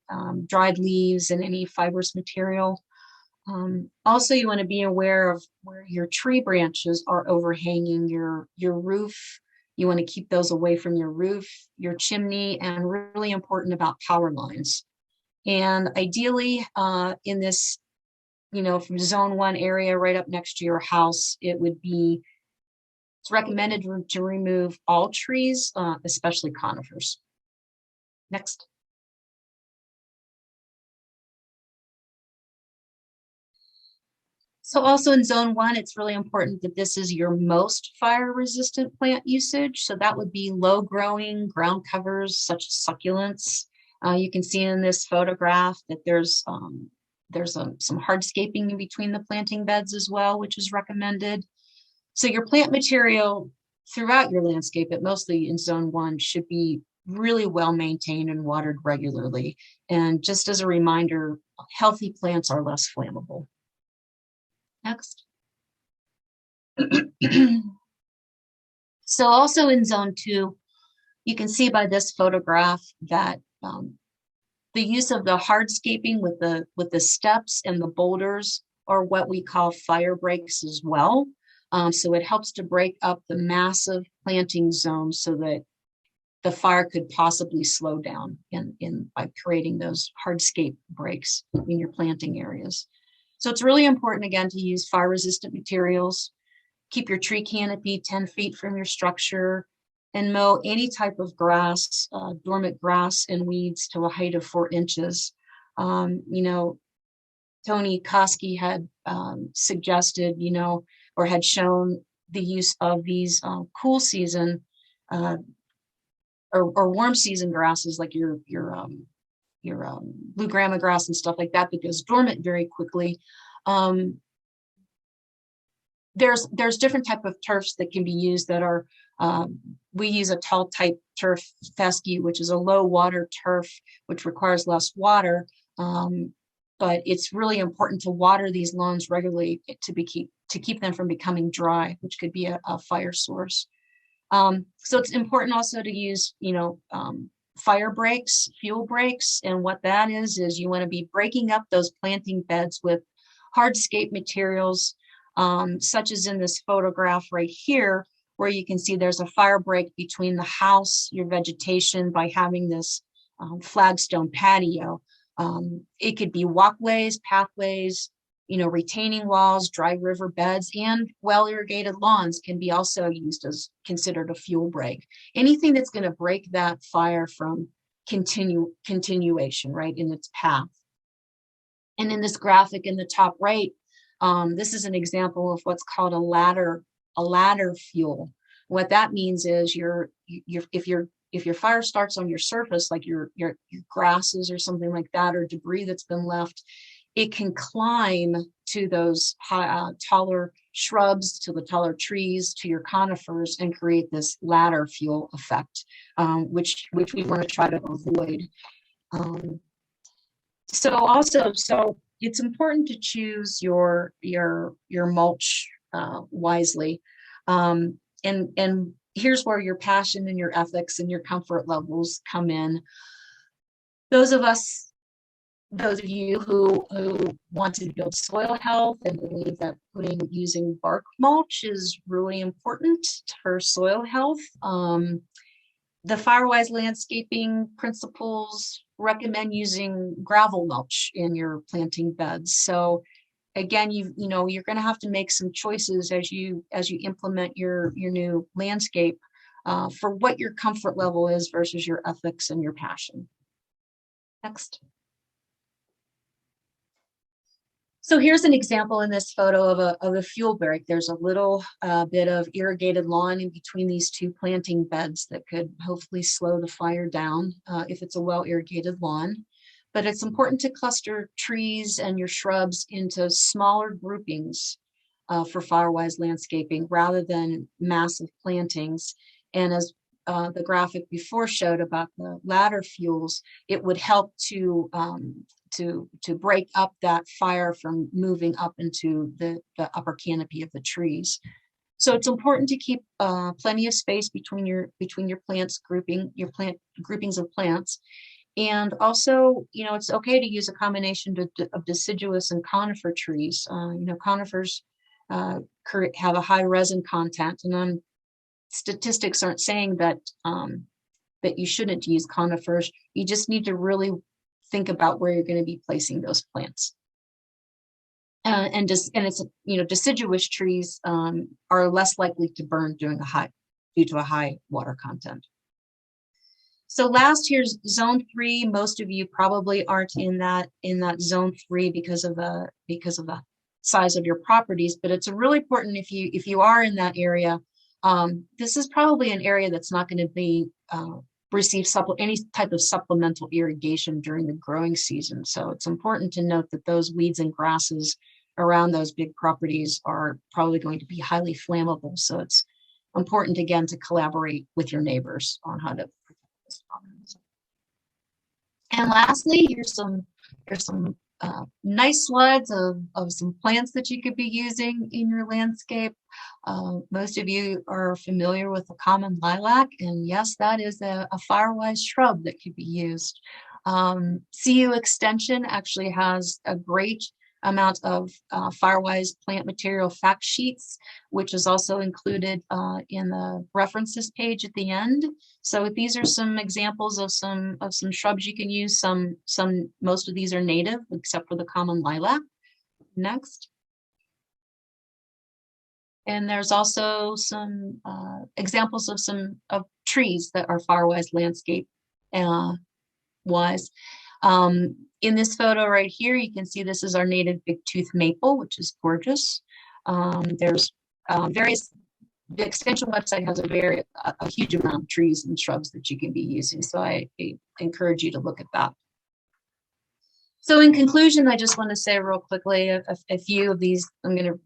dried leaves, and any fibrous material. Also, you want to be aware of where your tree branches are overhanging your roof. You want to keep those away from your roof, your chimney, and really important about power lines. And ideally, in this, from zone 1 area right up next to your house, it's recommended to remove all trees, especially conifers. Next. So also in zone 1, it's really important that this is your most fire resistant plant usage. So that would be low growing ground covers such as succulents. You can see in this photograph that there's some hardscaping in between the planting beds as well, which is recommended. So your plant material throughout your landscape, but mostly in zone 1, should be really well maintained and watered regularly. And just as a reminder, healthy plants are less flammable. Next. So also in zone 2, you can see by this photograph that the use of the hardscaping with the steps and the boulders are what we call fire breaks as well. So it helps to break up the massive planting zones so that the fire could possibly slow down by creating those hardscape breaks in your planting areas. So it's really important, again, to use fire resistant materials, keep your tree canopy 10 feet from your structure, and mow any type of grass, dormant grass and weeds to a height of 4 inches. Tony Koski had suggested, or had shown the use of these cool season or warm season grasses like your blue grama grass and stuff like that goes dormant very quickly. There's different type of turfs that can be used that are, we use a tall type turf, fescue, which is a low water turf, which requires less water. But it's really important to water these lawns regularly to keep them from becoming dry, which could be a fire source. So it's important also to use, fire breaks, fuel breaks. And what that is you want to be breaking up those planting beds with hardscape materials, such as in this photograph right here, where you can see there's a fire break between the house, your vegetation, by having this flagstone patio. It could be walkways, pathways, retaining walls, dry river beds, and well-irrigated lawns can be also used as considered a fuel break. Anything that's going to break that fire from continuation, right, in its path. And in this graphic in the top right, this is an example of what's called a ladder fuel. What that means is if your fire starts on your surface, like your grasses or something like that, or debris that's been left, it can climb to those taller shrubs, to the taller trees, to your conifers, and create this ladder fuel effect, which we want to try to avoid. So it's important to choose your mulch wisely, and here's where your passion and your ethics and your comfort levels come in. Those of you who want to build soil health and believe that using bark mulch is really important for soil health, the Firewise landscaping principles recommend using gravel mulch in your planting beds. So again, you're going to have to make some choices as you implement your new landscape for what your comfort level is versus your ethics and your passion. Next. So here's an example in this photo of a fuel break. There's a little bit of irrigated lawn in between these 2 planting beds that could hopefully slow the fire down if it's a well-irrigated lawn. But it's important to cluster trees and your shrubs into smaller groupings for Firewise landscaping rather than massive plantings. And as the graphic before showed about the ladder fuels, it would help to break up that fire from moving up into the upper canopy of the trees. So it's important to keep plenty of space between your plants groupings of plants. And also, it's okay to use a combination of deciduous and conifer trees. Conifers have a high resin content, and statistics aren't saying that that you shouldn't use conifers. You just need to really think about where you're going to be placing those plants. And deciduous trees are less likely to burn due to a high water content. So last, here's zone 3. Most of you probably aren't in that zone 3 because of the size of your properties, but it's really important if you are in that area. This is probably an area that's not going to be receive any type of supplemental irrigation during the growing season. So it's important to note that those weeds and grasses around those big properties are probably going to be highly flammable. So it's important, again, to collaborate with your neighbors on how to protect this problems. And lastly, here's some nice slides of some plants that you could be using in your landscape. Most of you are familiar with the common lilac, and yes, that is a firewise shrub that could be used. CU Extension actually has a great amount of firewise plant material fact sheets, which is also included in the references page at the end. So these are some examples of some shrubs you can use. Most of these are native, except for the common lilac. Next. And there's also some examples of trees that are firewise landscape wise. In this photo right here, you can see this is our native big tooth maple, which is gorgeous. There's the extension website has a huge amount of trees and shrubs that you can be using. So I encourage you to look at that. So in conclusion, I just want to say real quickly a few of these, a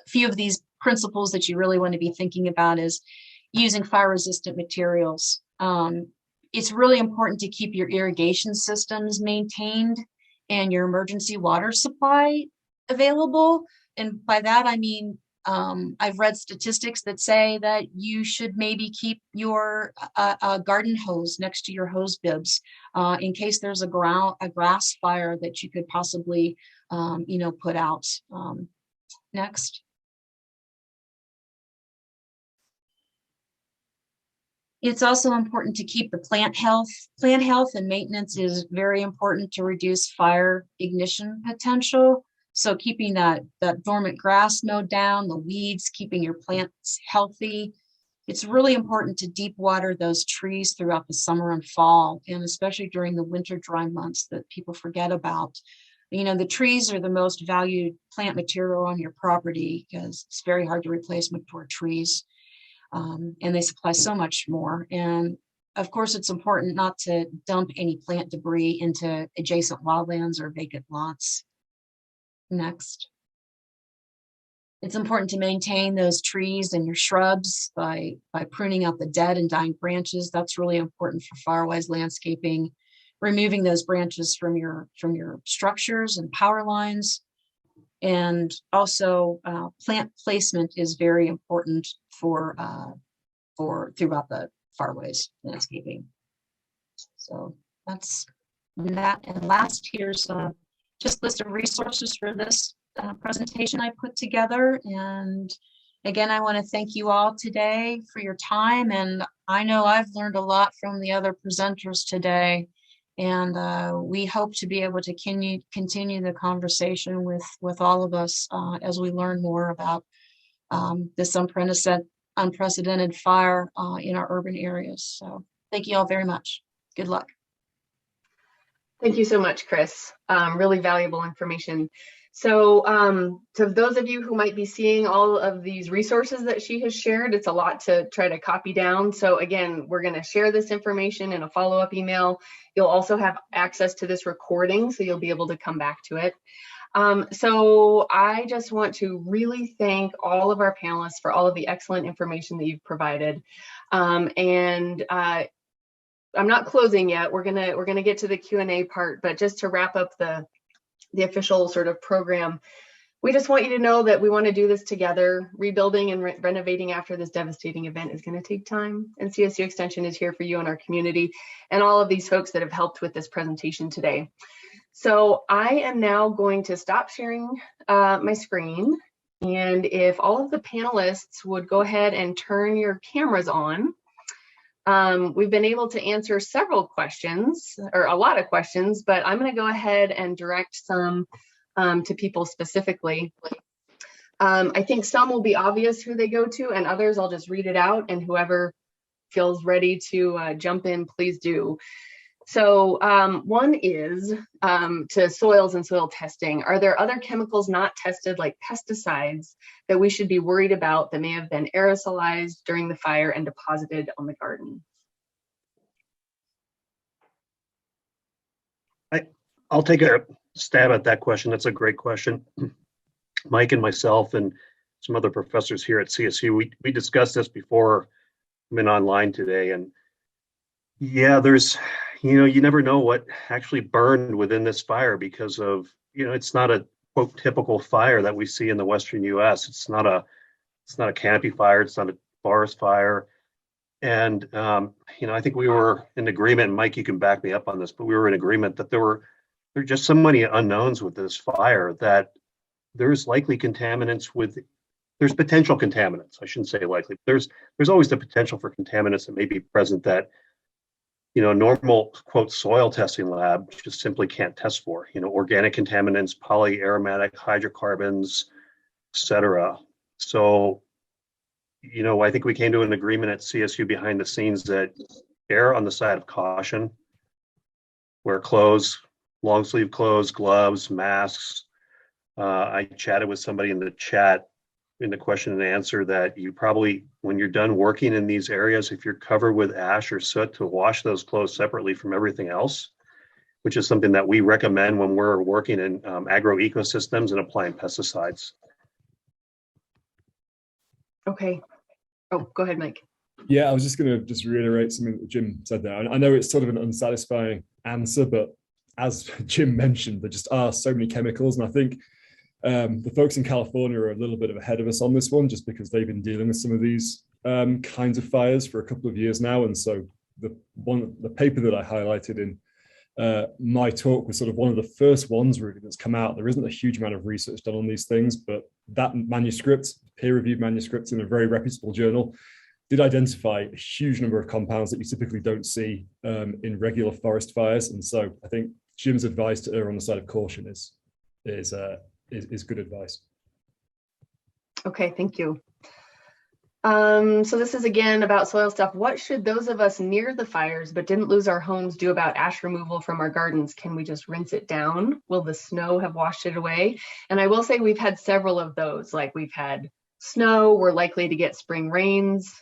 few of these principles that you really want to be thinking about is using fire resistant materials. It's really important to keep your irrigation systems maintained and your emergency water supply available. And by that, I mean, I've read statistics that say that you should maybe keep your garden hose next to your hose bibs in case there's a grass fire that you could possibly, put out. Next. It's also important to keep the plant health. Plant health and maintenance is very important to reduce fire ignition potential. So keeping that dormant grass mowed down, the weeds, keeping your plants healthy. It's really important to deep water those trees throughout the summer and fall, and especially during the winter dry months that people forget about. The trees are the most valued plant material on your property because it's very hard to replace mature trees. And they supply so much more. And of course, it's important not to dump any plant debris into adjacent wildlands or vacant lots. Next. It's important to maintain those trees and your shrubs by pruning out the dead and dying branches. That's really important for firewise landscaping. Removing those branches from your structures and power lines. And also plant placement is very important for throughout the firewise landscaping. So that's that. And last, here's just a list of resources for this presentation I put together. And again, I want to thank you all today for your time. And I know I've learned a lot from the other presenters today. And we hope to be able to continue the conversation with all of us as we learn more about this unprecedented fire in our urban areas. So thank you all very much. Good luck. Thank you so much, Chris. Really valuable information. So to those of you who might be seeing all of these resources that she has shared, it's a lot to try to copy down. So again, we're going to share this information in a follow-up email. You'll also have access to this recording, so you'll be able to come back to it. So I just want to really thank all of our panelists for all of the excellent information that you've provided. I'm not closing yet. We're gonna get to the Q&A part, but just to wrap up the official sort of program, We just want you to know that we want to do this together. Rebuilding and renovating after this devastating event is going to take time, and CSU Extension is here for you and our community and all of these folks that have helped with this presentation today. So I am now going to stop sharing my screen, and if all of the panelists would go ahead and turn your cameras on. We've been able to answer several questions, or a lot of questions, but I'm going to go ahead and direct some to people specifically. I think some will be obvious who they go to, and others I'll just read it out, and whoever feels ready to jump in, please do. So one is to soils and soil testing. Are there other chemicals not tested, like pesticides, that we should be worried about that may have been aerosolized during the fire and deposited on the garden? I'll take a stab at that question. That's a great question. Mike and myself and some other professors here at CSU, we discussed this before I've been online today. And yeah, there's, you never know what actually burned within this fire because of, it's not a quote typical fire that we see in the Western US. It's not a canopy fire. It's not a forest fire. And, I think we were in agreement, Mike, you can back me up on this, but we were in agreement that there are just so many unknowns with this fire that there's likely contaminants there's potential contaminants. I shouldn't say likely. There's always the potential for contaminants that may be present that, a normal quote soil testing lab just simply can't test for, organic contaminants, polyaromatic hydrocarbons, etc. So, I think we came to an agreement at CSU behind the scenes that err on the side of caution, wear clothes, long sleeve clothes, gloves, masks. I chatted with somebody in the chat in the question and answer that you probably, when you're done working in these areas, if you're covered with ash or soot, to wash those clothes separately from everything else, which is something that we recommend when we're working in agro ecosystems and applying pesticides. Okay. Oh, go ahead, Mike. Yeah, I was just going to reiterate something that Jim said there. I know it's sort of an unsatisfying answer, but as Jim mentioned, there just are so many chemicals. And I think the folks in California are a little bit ahead of us on this one, just because they've been dealing with some of these kinds of fires for a couple of years now. And so the paper that I highlighted in my talk was sort of one of the first ones really that's come out. There isn't a huge amount of research done on these things, but that manuscript, peer-reviewed manuscript in a very reputable journal, did identify a huge number of compounds that you typically don't see in regular forest fires. And so I think Jim's advice to err on the side of caution is good advice. Okay, thank you. So this is again about soil stuff. What should those of us near the fires but didn't lose our homes do about ash removal from our gardens? Can we just rinse it down? Will the snow have washed it away? And I will say we've had several of those, like we've had snow, we're likely to get spring rains.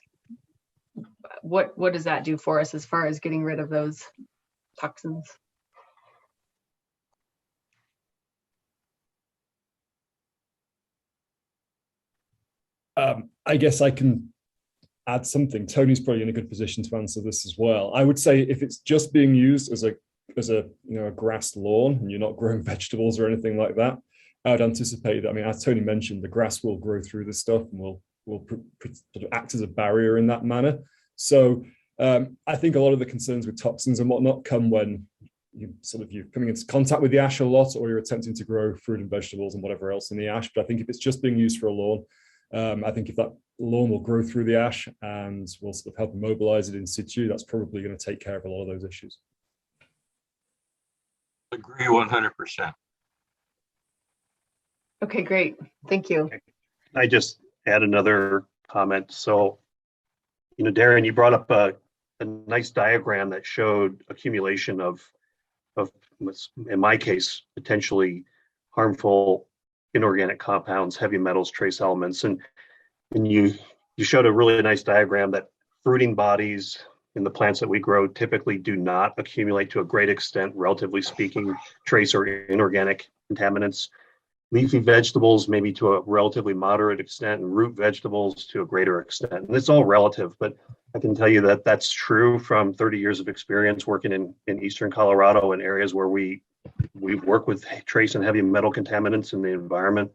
What does that do for us as far as getting rid of those toxins? I guess I can add something. Tony's probably in a good position to answer this as well. I would say if it's just being used as a grass lawn and you're not growing vegetables or anything like that, I would anticipate that. I mean, as Tony mentioned, the grass will grow through this stuff and will sort of act as a barrier in that manner. So I think a lot of the concerns with toxins and whatnot come when you're coming into contact with the ash a lot, or you're attempting to grow fruit and vegetables and whatever else in the ash. But I think if it's just being used for a lawn, I think if that lawn will grow through the ash and will sort of help mobilize it in situ, that's probably going to take care of a lot of those issues. Agree 100%. Okay, great. Thank you. I just add another comment. So, Darren, you brought up a nice diagram that showed accumulation of, in my case, potentially harmful inorganic compounds, heavy metals, trace elements. And you showed a really nice diagram that fruiting bodies in the plants that we grow typically do not accumulate to a great extent, relatively speaking, trace or inorganic contaminants. Leafy vegetables maybe to a relatively moderate extent, and root vegetables to a greater extent. And it's all relative, but I can tell you that that's true from 30 years of experience working in Eastern Colorado in areas where we work with trace and heavy metal contaminants in the environment.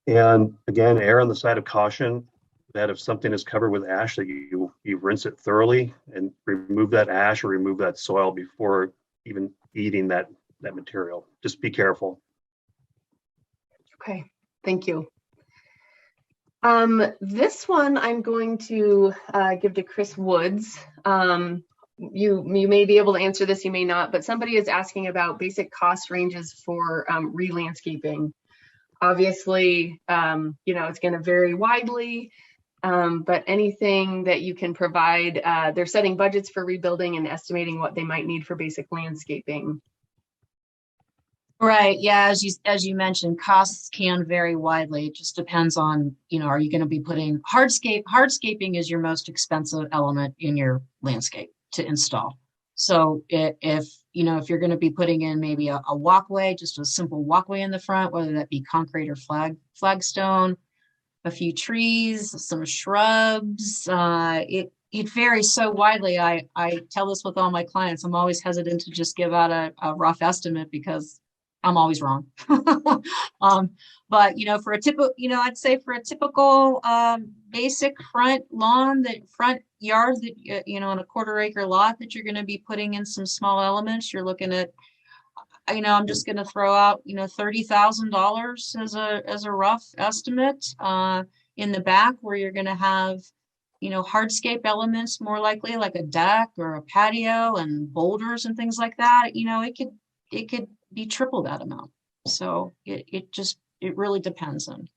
And again, err on the side of caution that if something is covered with ash, that you rinse it thoroughly and remove that ash or remove that soil before even eating that material. Just be careful. Okay, thank you. This one I'm going to give to Chris Woods. You may be able to answer this, you may not, but somebody is asking about basic cost ranges for re-landscaping. Obviously, it's going to vary widely, but anything that you can provide, they're setting budgets for rebuilding and estimating what they might need for basic landscaping. Right. Yeah. As you mentioned, costs can vary widely. It just depends on, are you going to be putting hardscaping is your most expensive element in your landscape to install. So if you're going to be putting in maybe a walkway, just a simple walkway in the front, whether that be concrete or flagstone, a few trees, some shrubs, it varies so widely. I tell this with all my clients. I'm always hesitant to just give out a rough estimate because I'm always wrong. But for a typical, I'd say for a typical basic front lawn, that front yard that on a 1/4 acre lot that you're going to be putting in some small elements, you're looking at, I'm just going to throw out, $30,000 as a rough estimate. In the back where you're going to have, hardscape elements, more likely like a deck or a patio and boulders and things like that. It could be triple that amount. So it really depends on,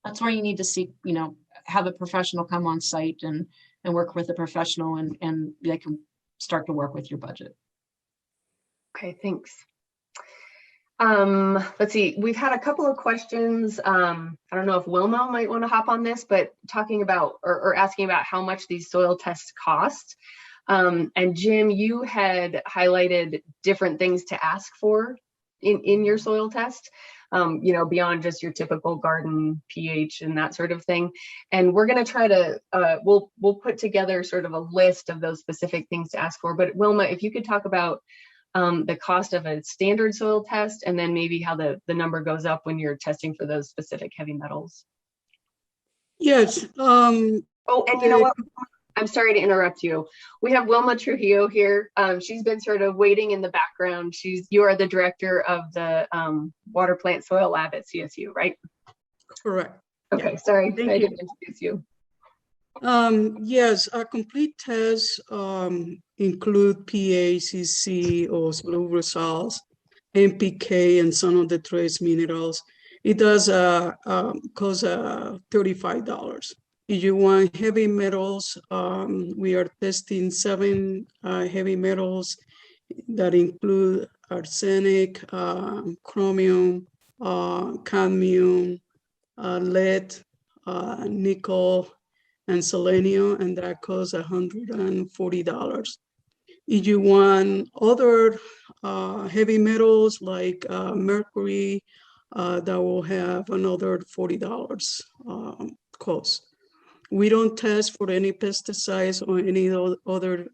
that's where you need to see, have a professional come on site and work with a professional and they can start to work with your budget. Okay, thanks. Let's see, we've had a couple of questions. I don't know if Wilma might want to hop on this, but talking about or asking about how much these soil tests cost. And Jim, you had highlighted different things to ask for in your soil test, beyond just your typical garden pH and that sort of thing. And we're going to try to, we'll put together sort of a list of those specific things to ask for. But Wilma, if you could talk about the cost of a standard soil test, and then maybe how the number goes up when you're testing for those specific heavy metals. Yes. Oh, and you know what? I'm sorry to interrupt you. We have Wilma Trujillo here. She's been sort of waiting in the background. You are the director of the Water Plant Soil Lab at CSU, right? Correct. Okay, Yeah. sorry, Thank I you. didn't introduce you. Yes, a complete test include PACC or soluble salts, NPK, and some of the trace minerals. It does cost $35. If you want heavy metals, we are testing 7 heavy metals that include arsenic, chromium, cadmium, lead, nickel, and selenium, and that costs $140. If you want other heavy metals like mercury, that will have another $40 cost. We don't test for any pesticides or any other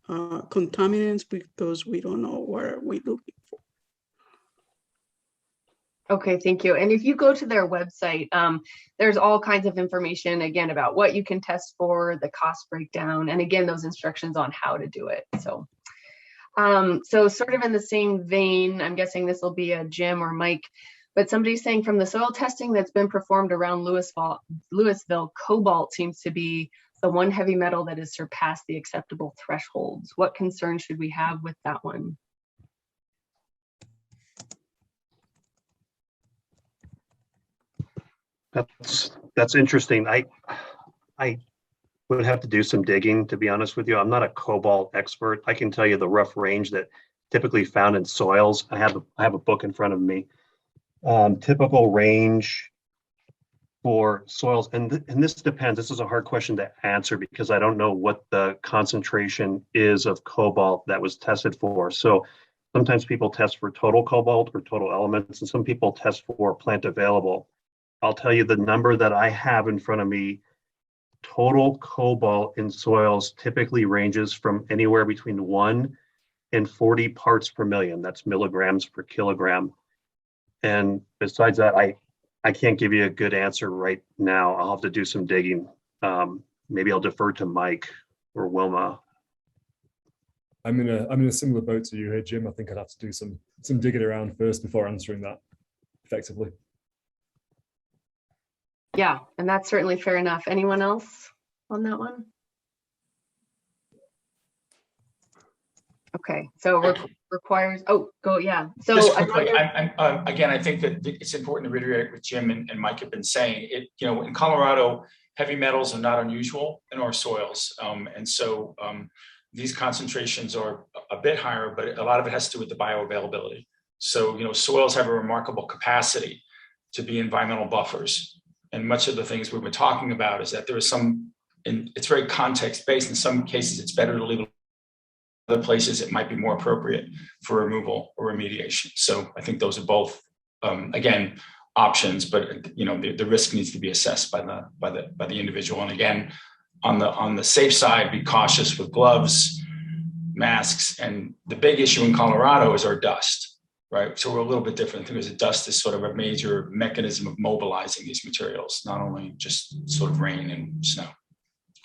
contaminants because we don't know what we're looking for. Okay, thank you. And if you go to their website, there's all kinds of information, again, about what you can test for, the cost breakdown, and again, those instructions on how to do it. So sort of in the same vein, I'm guessing this will be a Jim or Mike, but somebody's saying from the soil testing that's been performed around Louisville, cobalt seems to be the one heavy metal that has surpassed the acceptable thresholds. What concerns should we have with that one? That's interesting. I would have to do some digging, to be honest with you. I'm not a cobalt expert. I can tell you the rough range that typically found in soils. I have a book in front of me. Typical range for soils, and this depends. This is a hard question to answer because I don't know what the concentration is of cobalt that was tested for. So sometimes people test for total cobalt or total elements, and some people test for plant available. I'll tell you the number that I have in front of me. Total cobalt in soils typically ranges from anywhere between 1 and 40 parts per million. That's milligrams per kilogram. And besides that, I can't give you a good answer right now. I'll have to do some digging. Maybe I'll defer to Mike or Wilma. I'm in a similar boat to you here, Jim. I think I'd have to do some digging around first before answering that effectively. Yeah, and that's certainly fair enough. Anyone else on that one? Okay, so requires, oh, go, yeah. So just quickly, again, I think that it's important to reiterate what Jim and Mike have been saying. In Colorado, heavy metals are not unusual in our soils. And so these concentrations are a bit higher, but a lot of it has to do with the bioavailability. So, soils have a remarkable capacity to be environmental buffers. And much of the things we've been talking about is that there is it's very context-based. In some cases, it's better to leave it. Other places it might be more appropriate for removal or remediation. So I think those are both, again, options, but the risk needs to be assessed by the individual. And again, on the safe side, be cautious with gloves, masks, and the big issue in Colorado is our dust, right? So we're a little bit different because the dust is sort of a major mechanism of mobilizing these materials, not only just sort of rain and snow.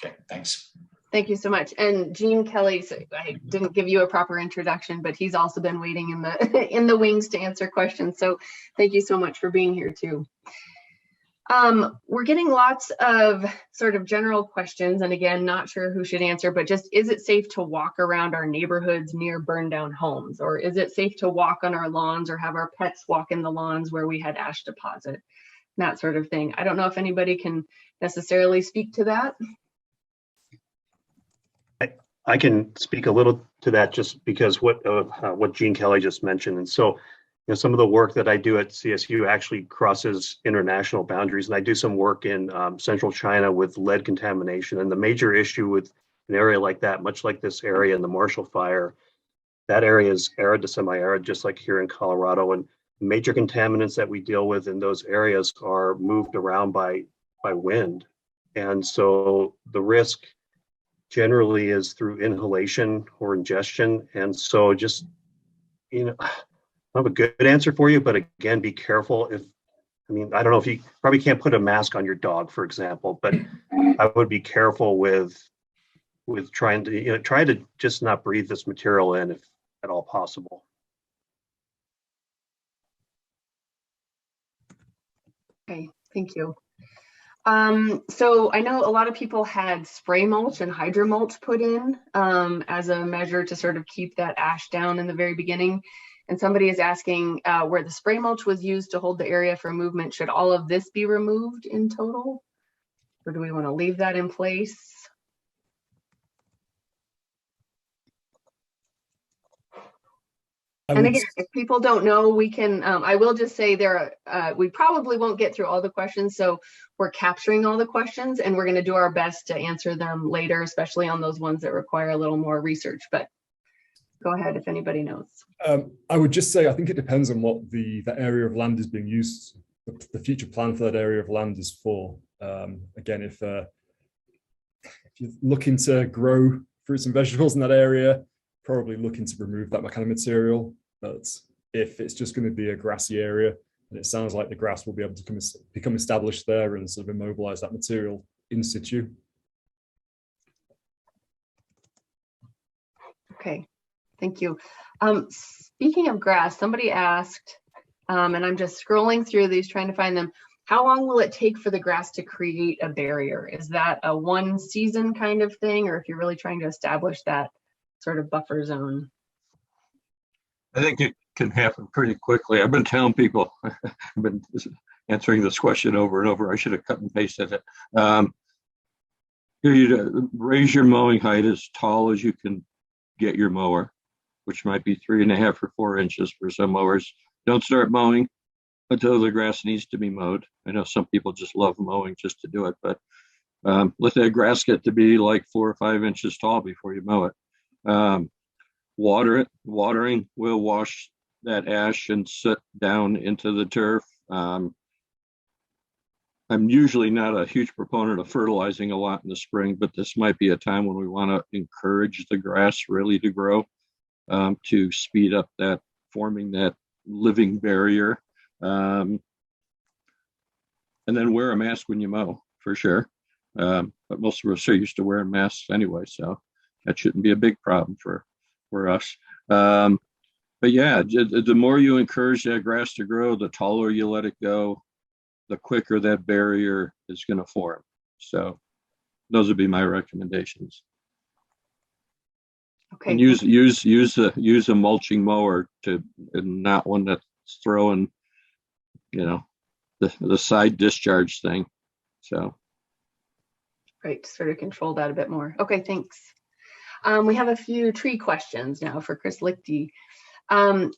Okay, thanks. Thank you so much. And Gene Kelly, so I didn't give you a proper introduction, but he's also been waiting in the in the wings to answer questions. So thank you so much for being here too. We're getting lots of sort of general questions, and again, not sure who should answer, but just, is it safe to walk around our neighborhoods near burned down homes? Or is it safe to walk on our lawns or have our pets walk in the lawns where we had ash deposit? That sort of thing. I don't know if anybody can necessarily speak to that. I can speak a little to that just because what Gene Kelly just mentioned. And so, some of the work that I do at CSU actually crosses international boundaries. And I do some work in central China with lead contamination. And the major issue with an area like that, much like this area in the Marshall Fire, that area is arid to semi-arid, just like here in Colorado. And major contaminants that we deal with in those areas are moved around by wind. And so the risk generally is through inhalation or ingestion. And so just, I don't have a good answer for you, but again, be careful. I don't know if you probably can't put a mask on your dog, for example, but I would be careful with trying to, try to just not breathe this material in if at all possible. Okay, thank you. So I know a lot of people had spray mulch and hydro mulch put in as a measure to sort of keep that ash down in the very beginning. And somebody is asking where the spray mulch was used to hold the area for movement, should all of this be removed in total? Or do we want to leave that in place? And again, if people don't know, we can, I will just say we probably won't get through all the questions. So we're capturing all the questions and we're going to do our best to answer them later, especially on those ones that require a little more research. But go ahead if anybody knows. I would just say, I think it depends on what that area of land is being used, the future plan for that area of land is for. Again, if you're looking to grow fruits and vegetables in that area, probably looking to remove that kind of material. But if it's just going to be a grassy area, and it sounds like the grass will be able to become established there and sort of immobilize that material in situ. Okay, thank you. Speaking of grass, somebody asked, and I'm just scrolling through these trying to find them, how long will it take for the grass to create a barrier? Is that a one season kind of thing, or if you're really trying to establish that sort of buffer zone? I think it can happen pretty quickly. I've been telling people, I've been answering this question over and over. I should have cut and pasted it. You raise your mowing height as tall as you can get your mower, which might be 3.5 or 4 inches for some mowers. Don't start mowing until the grass needs to be mowed. I know some people just love mowing just to do it, but let that grass get to be like 4 or 5 inches tall before you mow it. Water it. Watering will wash that ash and sit down into the turf. I'm usually not a huge proponent of fertilizing a lot in the spring, but this might be a time when we want to encourage the grass really to grow, to speed up that forming that living barrier. and then wear a mask when you mow, for sure. But most of us are used to wearing masks anyway, so that shouldn't be a big problem for us. But yeah, the more you encourage that grass to grow, the taller you let it go, the quicker that barrier is going to form. So those would be my recommendations. Okay. And use a mulching mower and not one that's throwing, the side discharge thing. So. Great, to sort of control that a bit more. Okay, thanks. We have a few tree questions now for Chris Lichty.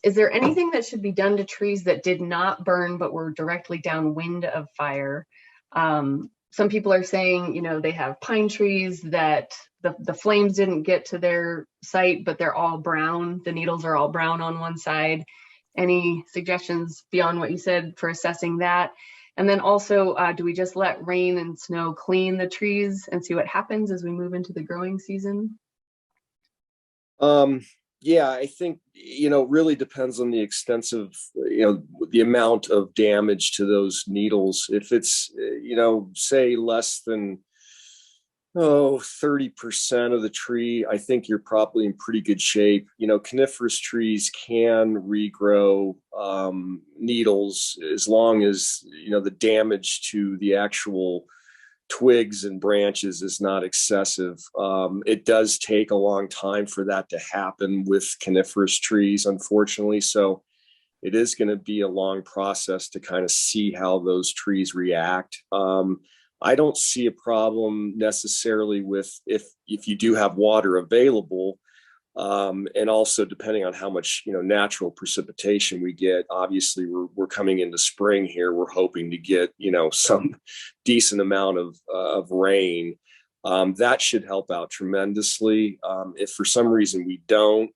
Is there anything that should be done to trees that did not burn but were directly downwind of fire? Some people are saying, they have pine trees that the flames didn't get to their site, but they're all brown. The needles are all brown on one side. Any suggestions beyond what you said for assessing that? And then also, do we just let rain and snow clean the trees and see what happens as we move into the growing season? Yeah, I think, really depends on the extensive, the amount of damage to those needles. If it's, say less than 30% of the tree, I think you're probably in pretty good shape. Coniferous trees can regrow needles as long as, the damage to the actual twigs and branches is not excessive. It does take a long time for that to happen with coniferous trees, unfortunately. So it is going to be a long process to kind of see how those trees react. I don't see a problem necessarily with if you do have water available, and also depending on how much natural precipitation we get. Obviously, we're coming into spring here. We're hoping to get some decent amount of rain. That should help out tremendously. If for some reason we don't,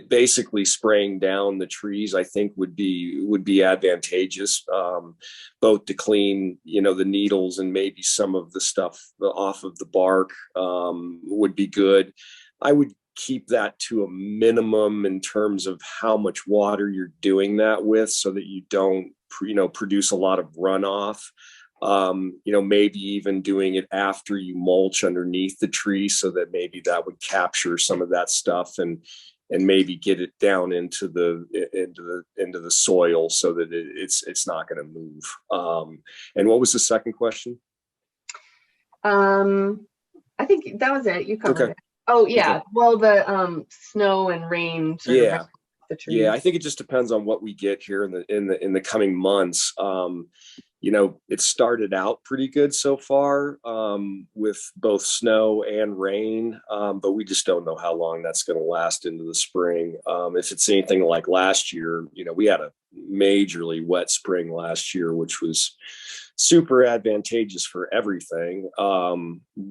basically spraying down the trees, I think would be advantageous, both to clean, the needles and maybe some of the stuff off of the bark, would be good. I would keep that to a minimum in terms of how much water you're doing that with, so that you don't, produce a lot of runoff. Maybe even doing it after you mulch underneath the tree, so that maybe that would capture some of that stuff and maybe get it down into the soil, so that it's not going to move. And what was the second question? I think that was it. You covered Okay. it. Oh yeah. Okay. Well, the snow and rain. Yeah. The trees. Yeah, I think it just depends on what we get here in the coming months. It started out pretty good so far, with both snow and rain, but we just don't know how long that's going to last into the spring. If it's anything like last year, we had a majorly wet spring last year, which was super advantageous for everything.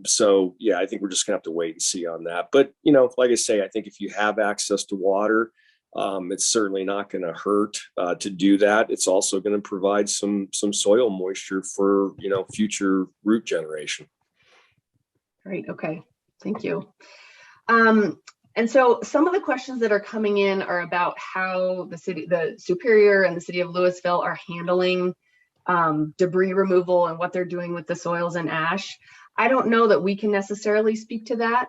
So yeah, I think we're just gonna have to wait and see on that. But like I say, I think if you have access to water, it's certainly not going to hurt to do that. It's also going to provide some soil moisture for future root generation. Great. Okay. Thank you. And so some of the questions that are coming in are about how the Superior and the city of Louisville are handling debris removal and what they're doing with the soils and ash. I don't know that we can necessarily speak to that.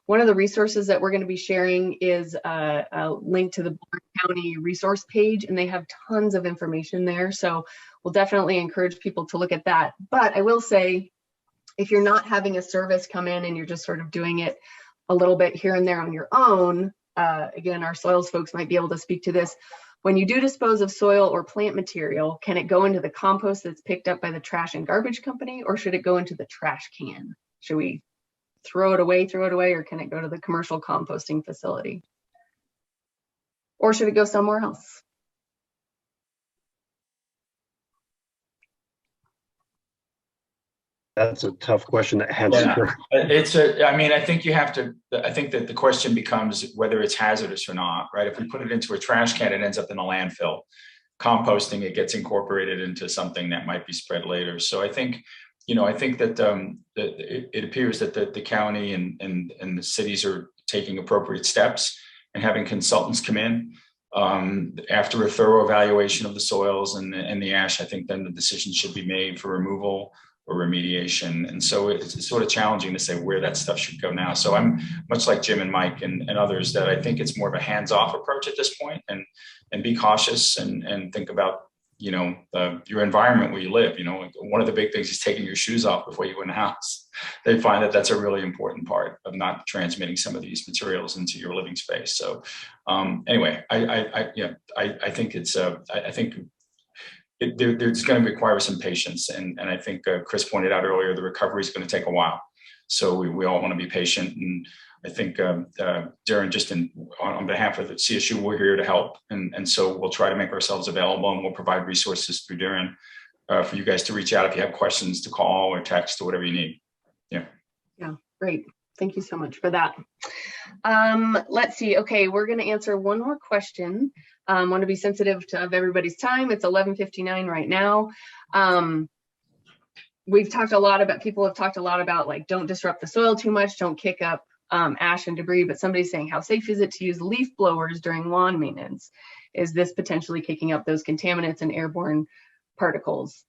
One of the resources that we're going to be sharing is a link to the Boulder County resource page, and they have tons of information there. So we'll definitely encourage people to look at that. But I will say, if you're not having a service come in and you're just sort of doing it a little bit here and there on your own, again, our soils folks might be able to speak to this. When you do dispose of soil or plant material, can it go into the compost that's picked up by the trash and garbage company, or should it go into the trash can? Should we throw it away, or can it go to the commercial composting facility? Or should it go somewhere else? That's a tough question to answer. Yeah. I think that the question becomes whether it's hazardous or not, right? If we put it into a trash can, it ends up in a landfill. Composting, it gets incorporated into something that might be spread later. So I think that it appears that the county and the cities are taking appropriate steps and having consultants come in After a thorough evaluation of the soils and the ash, I think then the decision should be made for removal or remediation. And so it's sort of challenging to say where that stuff should go now. So I'm much like Jim and Mike and others, that I think it's more of a hands-off approach at this point, and be cautious and think about, you know, your environment where you live. You know, one of the big things is taking your shoes off before you go in the house. They find that that's a really important part of not transmitting some of these materials into your living space. So anyway, I think it's I think there's going to require some patience, and I think Chris pointed out earlier, the recovery is going to take a while. So we all want to be patient, and I think Darren, just on behalf of the CSU, we're here to help, and so we'll try to make ourselves available, and we'll provide resources through Darren for you guys to reach out if you have questions, to call or text or whatever you need. Yeah, great. Thank you so much for that. Let's see. Okay, we're going to answer one more question. Want to be sensitive of everybody's time. It's 11:59 right now. We've talked a lot about, people have talked a lot about, like, don't disrupt the soil too much, don't kick up ash and debris, but somebody's saying, how safe is it to use leaf blowers during lawn maintenance? Is this potentially kicking up those contaminants and airborne particles?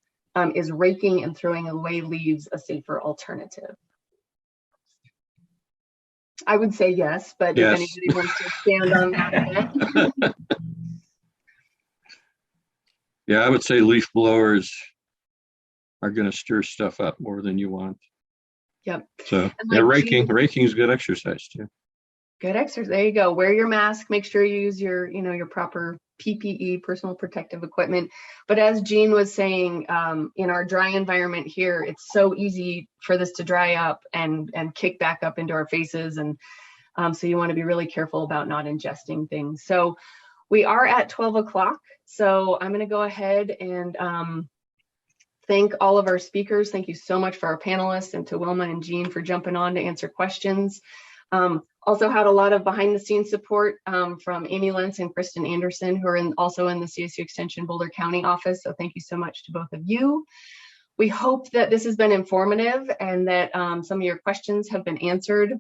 Is raking and throwing away leaves a safer alternative? I would say yes, but Yes. if anybody wants to stand on that. Yeah, I would say leaf blowers are going to stir stuff up more than you want. Yep. So And yeah, like raking is good exercise too. Good exercise. There you go. Wear your mask. Make sure you use your, you know, your proper PPE, personal protective equipment. But as Jean was saying, in our dry environment here, it's so easy for this to dry up and kick back up into our faces. And so you want to be really careful about not ingesting things. So we are at 12 o'clock. So I'm going to go ahead and thank all of our speakers. Thank you so much for our panelists, and to Wilma and Jean for jumping on to answer questions. Also had a lot of behind the scenes support from Amy Lentz and Kristen Anderson, who are also in the CSU Extension Boulder County office. So thank you so much to both of you. We hope that this has been informative and that some of your questions have been answered.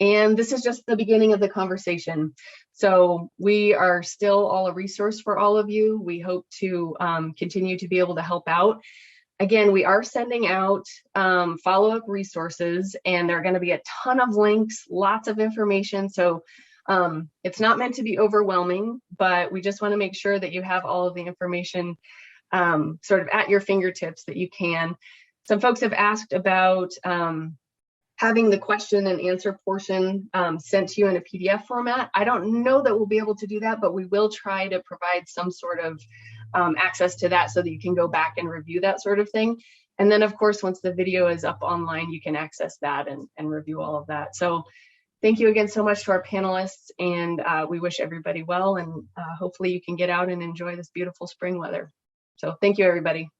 And this is just the beginning of the conversation. So we are still all a resource for all of you. We hope to continue to be able to help out. Again, we are sending out follow-up resources, and there are going to be a ton of links, lots of information. So it's not meant to be overwhelming, but we just want to make sure that you have all of the information sort of at your fingertips that you can. Some folks have asked about having the question and answer portion sent to you in a PDF format. I don't know that we'll be able to do that, but we will try to provide some sort of access to that so that you can go back and review that sort of thing. And then, of course, once the video is up online, you can access that and review all of that. So thank you again so much to our panelists, and we wish everybody well, and hopefully you can get out and enjoy this beautiful spring weather. So thank you, everybody.